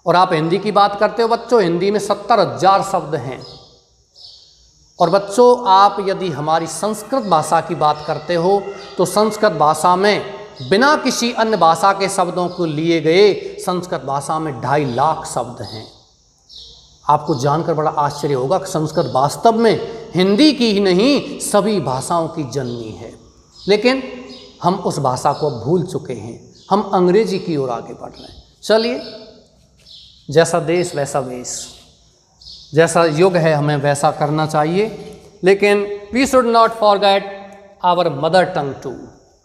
और आप हिंदी की बात करते हो बच्चों, हिंदी में 70,000 शब्द हैं। और बच्चों आप यदि हमारी संस्कृत भाषा की बात करते हो तो संस्कृत भाषा में बिना किसी अन्य भाषा के शब्दों को लिए गए संस्कृत भाषा में 2.5 लाख शब्द हैं। आपको जानकर बड़ा आश्चर्य होगा कि संस्कृत वास्तव में हिंदी की ही नहीं सभी भाषाओं की जननी है, लेकिन हम उस भाषा को भूल चुके हैं। हम अंग्रेजी की ओर आगे बढ़ रहे हैं। चलिए, जैसा देश वैसा वेश, जैसा युग है हमें वैसा करना चाहिए, लेकिन we should not forget our mother tongue too.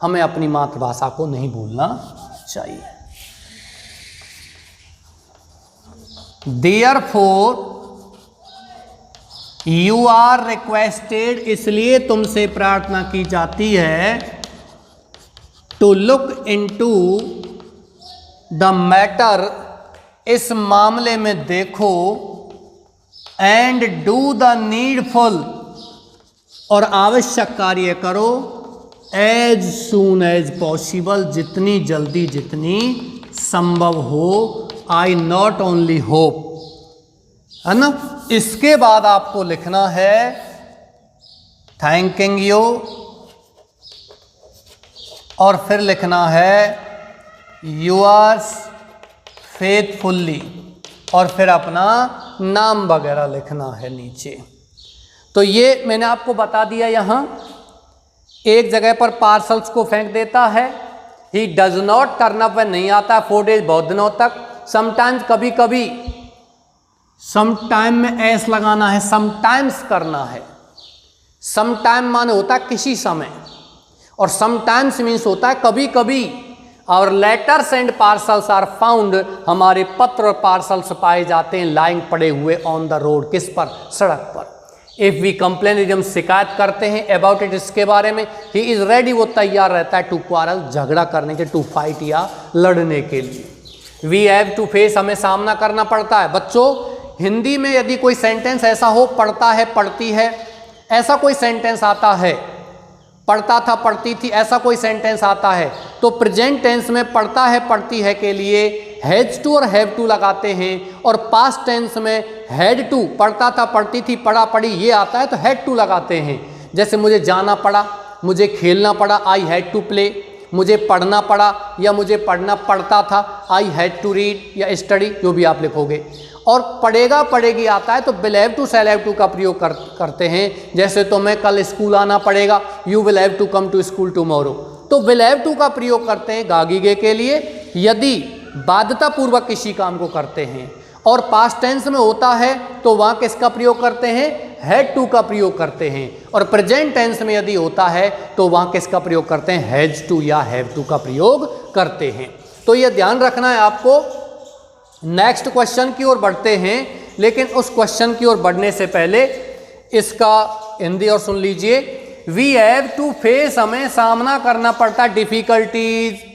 हमें अपनी मातृभाषा को नहीं भूलना चाहिए। Therefore, you are requested, इसलिए तुमसे प्रार्थना की जाती है, to look into the matter, इस मामले में देखो, and do the needful, और आवश्यक कार्य करो, as soon as possible, जितनी जल्दी जितनी संभव हो। I not only hope, है ना। इसके बाद आपको लिखना है थैंकिंग यू, और फिर लिखना है yours faithfully, और फिर अपना नाम वगैरह लिखना है नीचे। तो ये मैंने आपको बता दिया। यहाँ एक जगह पर पार्सल्स को फेंक देता है। He does not turn up, वह नहीं आता 4 डेज, बहुत दिनों तक। समटाइम्स, कभी कभी समटाइम में एस लगाना है, समटाइम्स करना है। समटाइम माने होता है किसी समय, और समटाइम्स मीन्स होता है कभी कभी। और letters and parcels are found, हमारे पत्र और पार्सल्स पाए जाते हैं लाइंग पड़े हुए ऑन द रोड, किस पर, सड़क पर। इफ वी कंप्लेन, यदि हम शिकायत करते हैं अबाउट इट, इसके बारे में, ही इज रेडी, वो तैयार रहता है, टू क्वारल, झगड़ा करने के, टू फाइट या लड़ने के लिए। वी हैव टू फेस, हमें सामना करना पड़ता है। बच्चों हिंदी में यदि कोई सेंटेंस ऐसा हो, पढ़ता है, पढ़ती है, ऐसा कोई सेंटेंस आता है, पढ़ता था, पढ़ती थी, ऐसा कोई सेंटेंस आता है, तो प्रेजेंट टेंस में पढ़ता है, पढ़ती है के लिए हैज टू और हैव टू लगाते हैं, और पास्ट टेंस में हैड टू, पढ़ता था, पढ़ती थी, पढ़ा, पढ़ी, ये आता है तो हैड टू लगाते हैं। जैसे मुझे जाना पड़ा, मुझे खेलना पड़ा, आई हैड टू प्ले, मुझे पढ़ना पड़ा या मुझे पढ़ना पड़ता था, आई हैड टू रीड या स्टडी, जो भी आप लिखोगे। और पढ़ेगा, पढ़ेगी आता है तो will have to, shall have to का प्रयोग करते हैं। जैसे तो मैं कल स्कूल आना पड़ेगा, you will have to come to school tomorrow, तो विल हैव टू का प्रयोग करते हैं गागीगे के लिए यदि बाध्यता पूर्वक किसी काम को करते हैं। और पास्ट टेंस में होता है तो वहाँ किसका प्रयोग करते हैं, हैड टू का प्रयोग करते हैं। और प्रेजेंट टेंस में यदि होता है तो वहाँ किसका प्रयोग करते हैं, हैज टू या हैव टू का प्रयोग करते हैं। तो ये ध्यान रखना है आपको। नेक्स्ट क्वेश्चन की ओर बढ़ते हैं, लेकिन उस क्वेश्चन की ओर बढ़ने से पहले इसका हिंदी और सुन लीजिए। वी हैव टू फेस, हमें सामना करना पड़ता डिफिकल्टीज,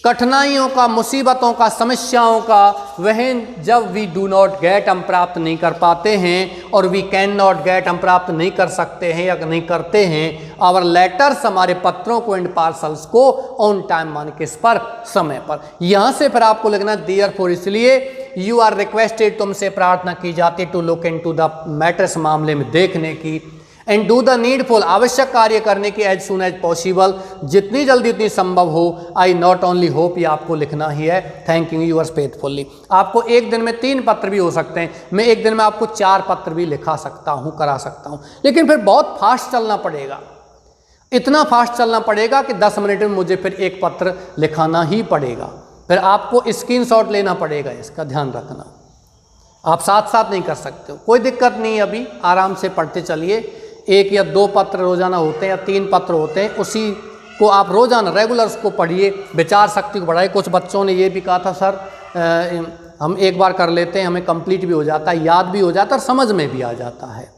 कठिनाइयों का, मुसीबतों का, समस्याओं का, वह जब वी डू नॉट गेट, हम प्राप्त नहीं कर पाते हैं, और वी कैन नॉट गेट, हम प्राप्त नहीं कर सकते हैं या नहीं करते हैं, आवर लेटर्स, हमारे पत्रों को, एंड पार्सल्स को, ऑन टाइम, मान किस पर, समय पर। यहाँ से फिर आपको लिखना देयरफॉर, इसलिए यू आर रिक्वेस्टेड, तुमसे प्रार्थना की जाती, to look into the matters, मामले में देखने की, एंड डू द नीडफुल, आवश्यक कार्य करने की, एज सुन एज पॉसिबल, जितनी जल्दी उतनी संभव हो। आई नॉट ओनली होप, ये आपको लिखना ही है। Thank you yours faithfully. आपको एक दिन में 3 पत्र भी हो सकते हैं, मैं एक दिन में आपको 4 पत्र भी लिखा सकता हूँ, करा सकता हूँ, लेकिन फिर बहुत फास्ट चलना पड़ेगा। इतना फास्ट चलना पड़ेगा कि 10 मिनट में मुझे फिर एक पत्र लिखाना ही पड़ेगा, फिर आपको स्क्रीनशॉट लेना पड़ेगा, इसका ध्यान रखना। आप साथ साथ नहीं कर सकते हो, कोई दिक्कत नहीं, अभी आराम से पढ़ते चलिए। 1 या 2 पत्र रोजाना होते हैं या 3 पत्र होते हैं, उसी को आप रोजाना रेगुलर उसको पढ़िए, विचार शक्ति को बढ़ाइए। कुछ बच्चों ने ये भी कहा था सर हम एक बार कर लेते हैं, हमें कंप्लीट भी हो जाता है, याद भी हो जाता है और समझ में भी आ जाता है।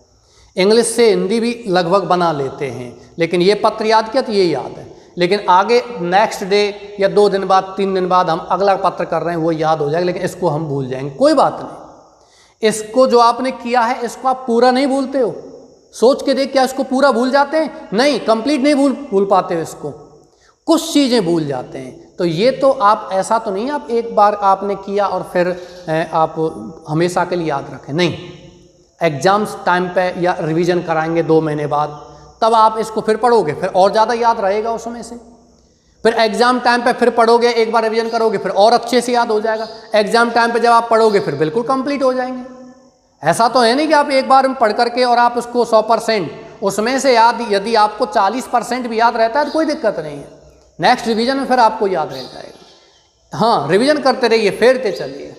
इंग्लिश से हिंदी भी लगभग बना लेते हैं, लेकिन ये पत्र याद किया तो ये याद है, लेकिन आगे नेक्स्ट डे या 2 दिन बाद, 3 दिन बाद हम अगला पत्र कर रहे हैं, वो याद हो जाएगा, लेकिन इसको हम भूल जाएंगे। कोई बात नहीं, इसको जो आपने किया है इसको आप पूरा नहीं भूलते हो। सोच के देख, क्या इसको पूरा भूल जाते हैं? नहीं, कंप्लीट नहीं भूल पाते हो इसको, कुछ चीज़ें भूल जाते हैं। तो ये तो आप, ऐसा तो नहीं आप एक बार आपने किया और फिर आप हमेशा के लिए याद रखें, नहीं। एग्जाम्स टाइम पे या रिवीजन कराएंगे 2 महीने बाद, तब आप इसको फिर पढ़ोगे, फिर और ज़्यादा याद रहेगा उस समय से। फिर एग्जाम टाइम पे फिर पढ़ोगे, एक बार रिवीजन करोगे, फिर और अच्छे से याद हो जाएगा। एग्जाम टाइम पे जब आप पढ़ोगे फिर बिल्कुल कंप्लीट हो जाएंगे। ऐसा तो है नहीं कि आप एक बार में पढ़ करके और आप उसको 100%, उसमें से याद, यदि आपको 40% भी याद रहता है तो कोई दिक्कत नहीं है, नेक्स्ट रिवीजन में फिर आपको याद रह जाएगा। हाँ, रिवीजन करते रहिए, फेरते चलिए।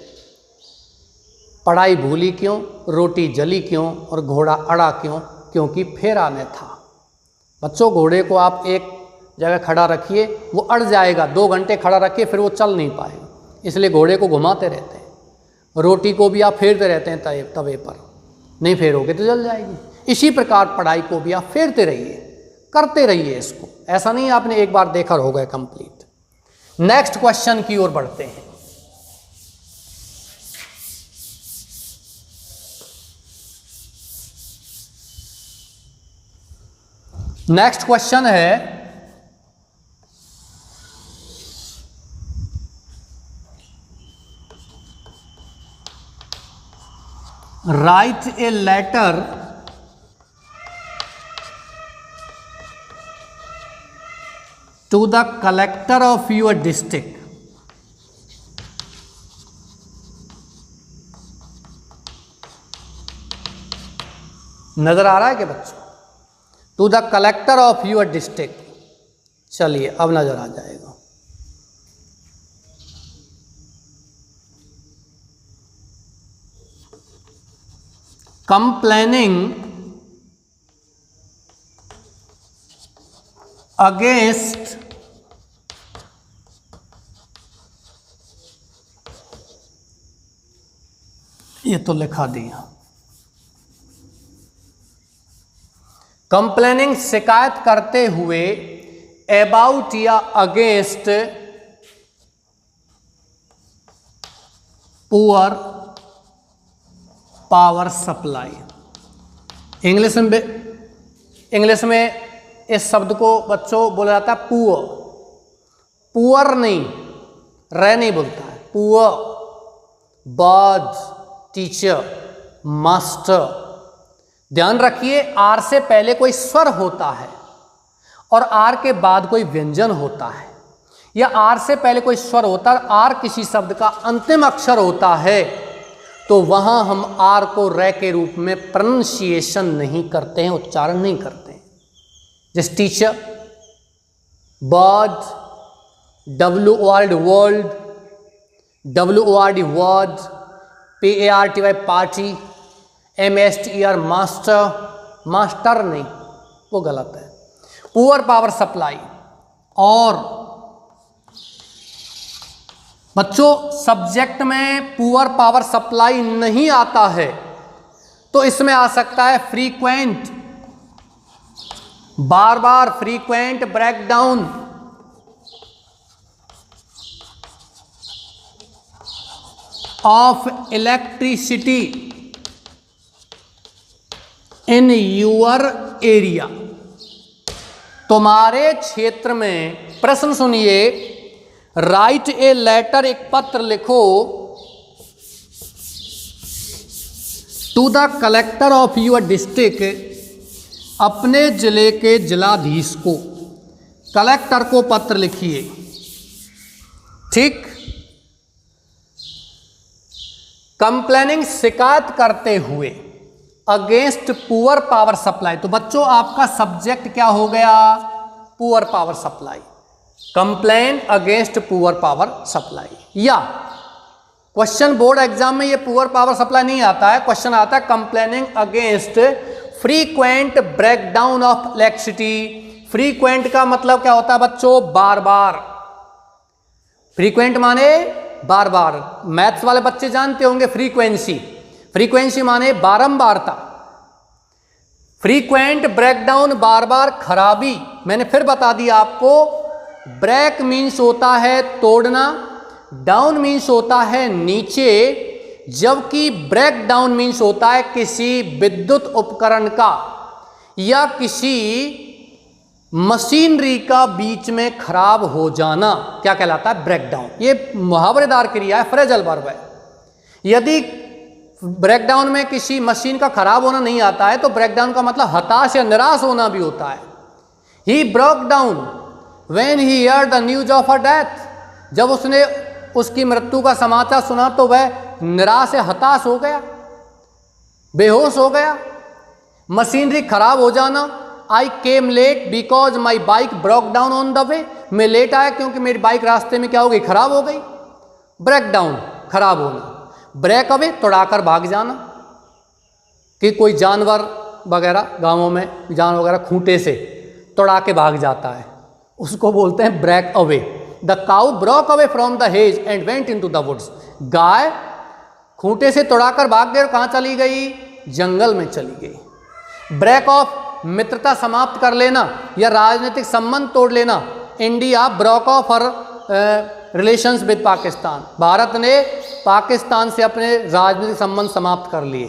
पढ़ाई भूली क्यों, रोटी जली क्यों, और घोड़ा अड़ा क्यों, क्योंकि फेरा में था। बच्चों, घोड़े को आप एक जगह खड़ा रखिए, वो अड़ जाएगा, 2 घंटे खड़ा रखिए, फिर वो चल नहीं पाएगा, इसलिए घोड़े को घुमाते रहते हैं। रोटी को भी आप फेरते रहते हैं तवे पर, नहीं फेरोगे तो जल जाएगी। इसी प्रकार पढ़ाई को भी आप फेरते रहिए, करते रहिए इसको, ऐसा नहीं आपने एक बार देखा हो गया कंप्लीट। नेक्स्ट क्वेश्चन की ओर बढ़ते हैं। नेक्स्ट क्वेश्चन है, write a letter to the collector of your district. नजर आ रहा है कि बच्चों? To the collector of your district. चलिए अब नजर आ जाएगा। कंप्लेनिंग अगेंस्ट ये तो लिखा दिया, कंप्लेनिंग शिकायत करते हुए, अबाउट या against poor power supply. English में इस शब्द को बच्चों बोला जाता है पुअर, पुअर नहीं, रे नहीं बोलता है, पुअर, बर्ड, टीचर, मास्टर। ध्यान रखिए आर से पहले कोई स्वर होता है और आर के बाद कोई व्यंजन होता है, या आर से पहले कोई स्वर होता है, आर किसी शब्द का अंतिम अक्षर होता है, तो वहां हम आर को रे के रूप में प्रोनाउंसिएशन नहीं करते हैं, उच्चारण नहीं करते हैं। जैसे teacher, bird, WORD world, WORD word, PARTY party, MSTER master, master नहीं, वो गलत है। Poor power supply. और बच्चों सब्जेक्ट में पुअर पावर सप्लाई नहीं आता है तो इसमें आ सकता है frequent, bar bar, frequent breakdown, of electricity in your area. तुम्हारे क्षेत्र में, प्रश्न सुनिए, राइट ए लेटर, एक पत्र लिखो, to the collector of your district, अपने जिले के जिलाधीश को, कलेक्टर को पत्र लिखिए, ठीक। कंप्लेनिंग शिकायत करते हुए, अगेंस्ट पुअर पावर सप्लाई। तो बच्चों आपका सब्जेक्ट क्या हो गया? Poor power supply, complain against poor power supply. या क्वेश्चन बोर्ड एग्जाम में ये पुअर पावर सप्लाई नहीं आता है, क्वेश्चन आता है complaining against frequent breakdown of electricity. Frequent का मतलब क्या होता है बच्चों? बार बार। फ्रीक्वेंट माने बार बार। मैथ्स वाले बच्चे जानते होंगे फ्रीक्वेंसी, फ्रीक्वेंसी माने बारंबारता। फ्रीक्वेंट ब्रेकडाउन, बार बार खराबी। मैंने फिर बता दिया आपको, ब्रेक मीन्स होता है तोड़ना, डाउन मीन्स होता है नीचे, जबकि ब्रेक डाउन मीन्स होता है किसी विद्युत उपकरण का या किसी मशीनरी का बीच में खराब हो जाना, क्या कहलाता है? ब्रेकडाउन। ये मुहावरेदार क्रिया है, फ्रेजल वर्ब है। यदि ब्रेकडाउन में किसी मशीन का खराब होना नहीं आता है तो ब्रेकडाउन का मतलब हताश या निराश होना भी होता है। He broke down when he here the news of a death. जब उसने उसकी मृत्यु का समाचार सुना तो वह निराश या हताश हो गया, बेहोश हो गया। मशीनरी खराब हो जाना, I came late because my bike broke down on the way. मैं लेट आया क्योंकि मेरी बाइक रास्ते में क्या हो गई? खराब हो गई। ब्रेक डाउन, खराब होना। ब्रेक अवे, तोड़ाकर भाग जाना, कि कोई जानवर वगैरह, गांवों में जानवर वगैरह खूंटे से तोड़ा के भाग जाता है, उसको बोलते हैं break away. The cow broke away from the hedge and went into the woods. गाय खूंटे से तोड़ाकर भाग गई और कहाँ चली गई? जंगल में चली गई। ब्रेक ऑफ, मित्रता समाप्त कर लेना या राजनीतिक संबंध तोड़ लेना। India broke of her relations with Pakistan. Bharat ने पाकिस्तान से अपने राजनीतिक संबंध समाप्त कर लिए।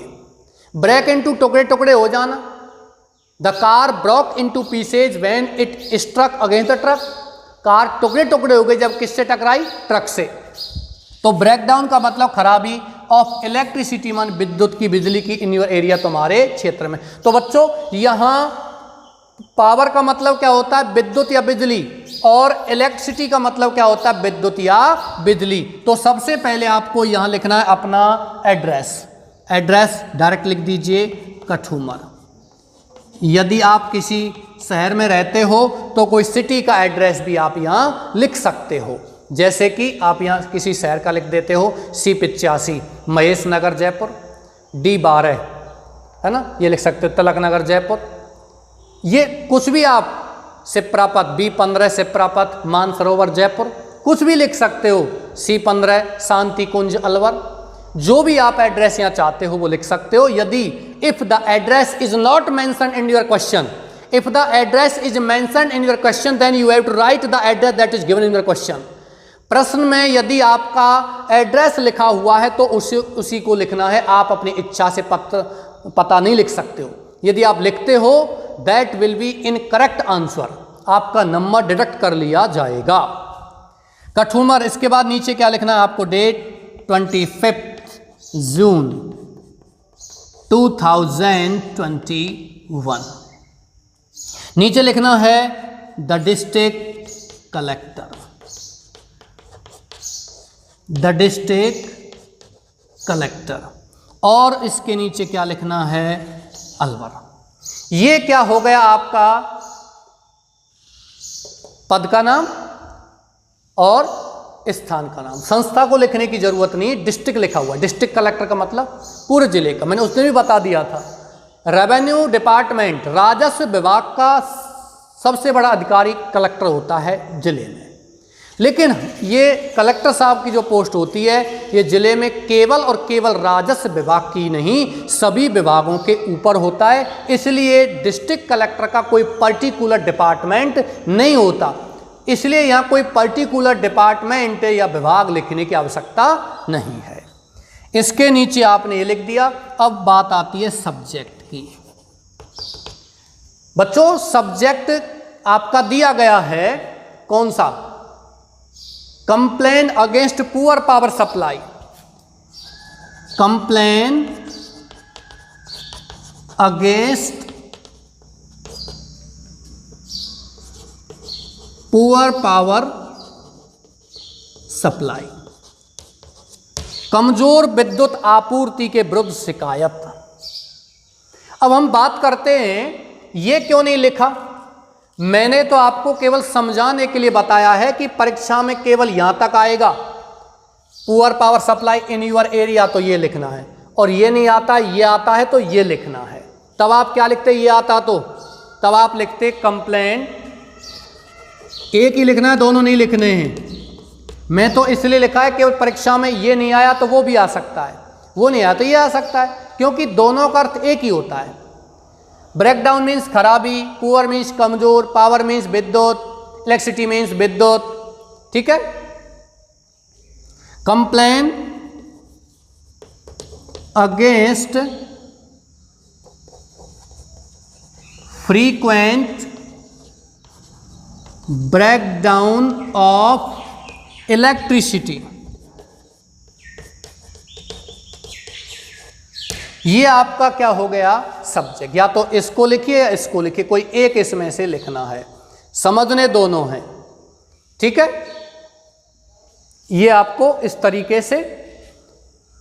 ब्रेक इनटू, टुकड़े टुकड़े हो जाना। The car broke into pieces when it struck against the truck. Car टुकड़े टुकड़े हो गए जब किससे टकराई? ट्रक से। तो ब्रेकडाउन का मतलब खराबी ऑफ इलेक्ट्रिसिटी, मान विद्युत की, बिजली की, इन योर एरिया, तुम्हारे क्षेत्र में। तो बच्चों यहां पावर का मतलब क्या होता है? विद्युत या बिजली, और इलेक्ट्रिसिटी का मतलब क्या होता है? विद्युत या बिजली। तो सबसे पहले आपको यहां लिखना है अपना एड्रेस। एड्रेस डायरेक्ट लिख दीजिए कठूमर। यदि आप किसी शहर में रहते हो तो कोई सिटी का एड्रेस भी आप यहां लिख सकते हो। जैसे कि आप यहाँ किसी शहर का लिख देते हो C85 महेश नगर जयपुर, D12 है ना, ये लिख सकते हो तिलक नगर जयपुर। ये कुछ भी आप शिप्रापत B15 शिप्रापत मानसरोवर जयपुर कुछ भी लिख सकते हो, C15 शांति कुंज अलवर, जो भी आप एड्रेस यहाँ चाहते हो वो लिख सकते हो। यदि if the address is not mention in your question, if the address is mention in your question then you have to write the address that is given in your question. प्रश्न में यदि आपका एड्रेस लिखा हुआ है तो उसी को लिखना है, आप अपनी इच्छा से पता नहीं लिख सकते हो। यदि आप लिखते हो that will be incorrect answer, आपका नंबर डिडक्ट कर लिया जाएगा। कठुमर, इसके बाद नीचे क्या लिखना है आपको, डेट 25 जून 2021। नीचे लिखना है the district collector, the district collector, और इसके नीचे क्या लिखना है, अलवर। ये क्या हो गया आपका पद का नाम और स्थान का नाम। संस्था को लिखने की जरूरत नहीं, डिस्ट्रिक्ट लिखा हुआ। डिस्ट्रिक्ट कलेक्टर का मतलब पूरे जिले का, मैंने उस दिन भी बता दिया था। रेवेन्यू डिपार्टमेंट, राजस्व विभाग का सबसे बड़ा अधिकारी कलेक्टर होता है जिले में, लेकिन ये कलेक्टर साहब की जो पोस्ट होती है ये जिले में केवल और केवल राजस्व विभाग की नहीं, सभी विभागों के ऊपर होता है। इसलिए डिस्ट्रिक्ट कलेक्टर का कोई पर्टिकुलर डिपार्टमेंट नहीं होता, इसलिए यहाँ कोई पर्टिकुलर डिपार्टमेंट या विभाग लिखने की आवश्यकता नहीं है। इसके नीचे आपने ये लिख दिया। अब बात आती है सब्जेक्ट की। बच्चों सब्जेक्ट आपका दिया गया है कौन सा, complain against poor power supply, complain against poor power supply, कमजोर विद्युत आपूर्ति के विरुद्ध शिकायत। अब हम बात करते हैं ये क्यों नहीं लिखा। मैंने तो आपको केवल समझाने के लिए बताया है कि परीक्षा में केवल यहां तक आएगा, poor power supply in your area, तो ये लिखना है, और ये नहीं आता, ये आता है तो ये लिखना है। तब आप क्या लिखते, ये आता तो तब आप लिखते कंप्लेन, एक ही लिखना है, दोनों नहीं लिखने हैं। मैं तो इसलिए लिखा है केवल परीक्षा में ये नहीं आया तो वो भी आ सकता है, वो नहीं आया तो ये आ सकता है, क्योंकि दोनों का अर्थ एक ही होता है। ब्रेकडाउन मीन्स खराबी, पुअर मीन्स कमजोर, पावर मीन्स विद्युत, इलेक्ट्रिसिटी मीन्स विद्युत, ठीक है। Complain against frequent breakdown of electricity, ये आपका क्या हो गया सब्जेक्ट। या तो इसको लिखिए या इसको लिखिए, कोई एक इसमें से लिखना है, समझने दोनों हैं, ठीक है। ये आपको इस तरीके से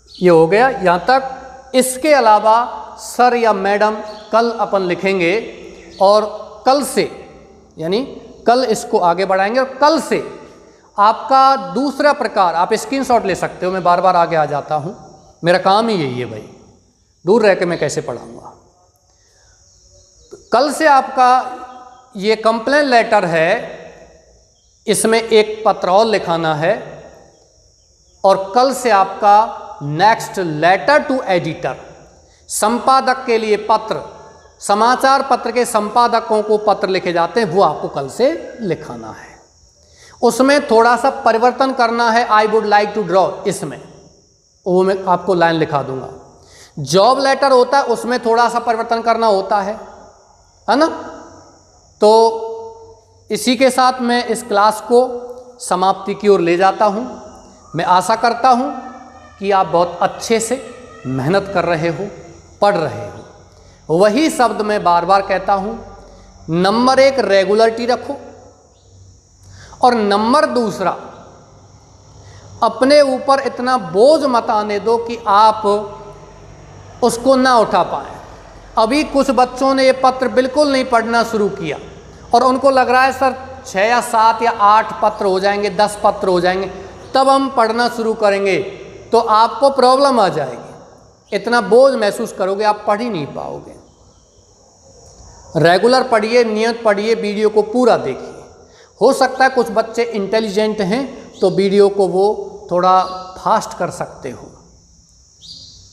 ये हो गया यहां तक। इसके अलावा सर या मैडम कल अपन लिखेंगे, और कल से यानी कल इसको आगे बढ़ाएंगे, और कल से आपका दूसरा प्रकार, आप स्क्रीनशॉट ले सकते हो, मैं बार बार आगे आ जाता हूं, मेरा काम ही यही है भाई, दूर रह के मैं कैसे पढ़ाऊंगा। कल से आपका ये कंप्लेन लेटर है, इसमें एक पत्र और लिखाना है, और कल से आपका नेक्स्ट लेटर टू एडिटर, संपादक के लिए पत्र, समाचार पत्र के संपादकों को पत्र लिखे जाते हैं, वो आपको कल से लिखाना है। उसमें थोड़ा सा परिवर्तन करना है, I would like to draw, इसमें वो मैं आपको लाइन लिखा दूंगा। जॉब लेटर होता है उसमें थोड़ा सा परिवर्तन करना होता है ना। तो इसी के साथ मैं इस क्लास को समाप्ति की ओर ले जाता हूं। मैं आशा करता हूं कि आप बहुत अच्छे से मेहनत कर रहे हो, पढ़ रहे हो। वही शब्द मैं बार बार कहता हूं, नंबर एक रेगुलरिटी रखो, और नंबर दूसरा अपने ऊपर इतना बोझ मत आने दो कि आप उसको ना उठा पाए। अभी कुछ बच्चों ने ये पत्र बिल्कुल नहीं पढ़ना शुरू किया, और उनको लग रहा है सर 6 या 7 या 8 पत्र हो जाएंगे, 10 पत्र हो जाएंगे, तब हम पढ़ना शुरू करेंगे, तो आपको प्रॉब्लम आ जाएगी। इतना बोझ महसूस करोगे, आप पढ़ ही नहीं पाओगे। रेगुलर पढ़िए, नियत पढ़िए, वीडियो को पूरा देखिए। हो सकता है कुछ बच्चे इंटेलिजेंट हैं तो वीडियो को वो थोड़ा फास्ट कर सकते हो,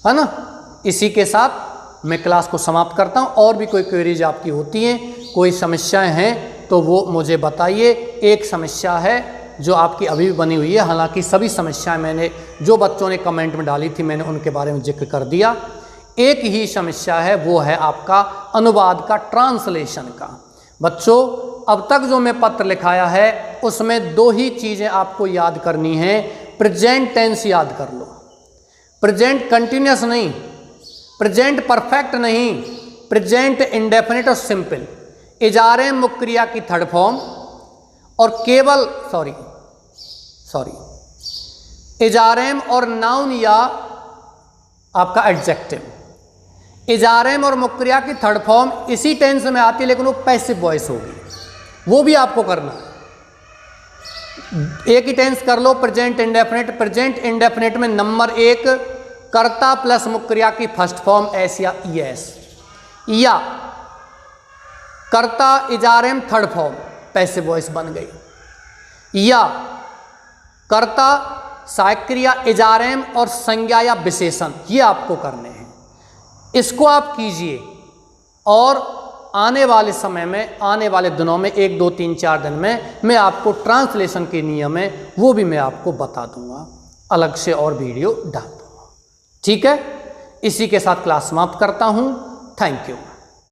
है ना। इसी के साथ मैं क्लास को समाप्त करता हूँ। और भी कोई क्वेरीज आपकी होती हैं, कोई समस्याएं हैं तो वो मुझे बताइए। एक समस्या है जो आपकी अभी भी बनी हुई है, हालांकि सभी समस्याएं मैंने जो बच्चों ने कमेंट में डाली थी मैंने उनके बारे में जिक्र कर दिया। एक ही समस्या है, वो है आपका अनुवाद का, ट्रांसलेशन का। बच्चों अब तक जो मैं पत्र लिखाया है उसमें दो ही चीज़ें आपको याद करनी है। प्रेजेंट टेंस याद कर लो, प्रेजेंट कंटिन्यूस नहीं, प्रेजेंट परफेक्ट नहीं, प्रेजेंट इंडेफिनिट और सिंपल, इजारे मुख्य क्रिया की थर्ड फॉर्म और केवल इजारेम और नाउन या आपका एडजेक्टिव। इजारेम और मुख्य क्रिया की थर्ड फॉर्म इसी टेंस में आती है लेकिन वो पैसिव वॉइस होगी, वो भी आपको करना है। एक ही टेंस कर लो, प्रेजेंट इंडेफिनिट। प्रेजेंट इंडेफिनिट में नंबर 1 कर्ता प्लस मुख्य क्रिया की फर्स्ट फॉर्म एस या ईएस, या कर्ता इजारेम थर्ड फॉर्म पैसिव वॉइस बन गई, या कर्ता सहायक क्रिया इजारेम और संज्ञा या विशेषण, ये आपको करने हैं। इसको आप कीजिए और आने वाले समय में, आने वाले दिनों में 1, 2, 3, 4 दिन में मैं आपको ट्रांसलेशन के नियम है वो भी मैं आपको बता दूंगा, अलग से और वीडियो डाल दूंगा। ठीक है, इसी के साथ क्लास समाप्त करता हूं। Thank you.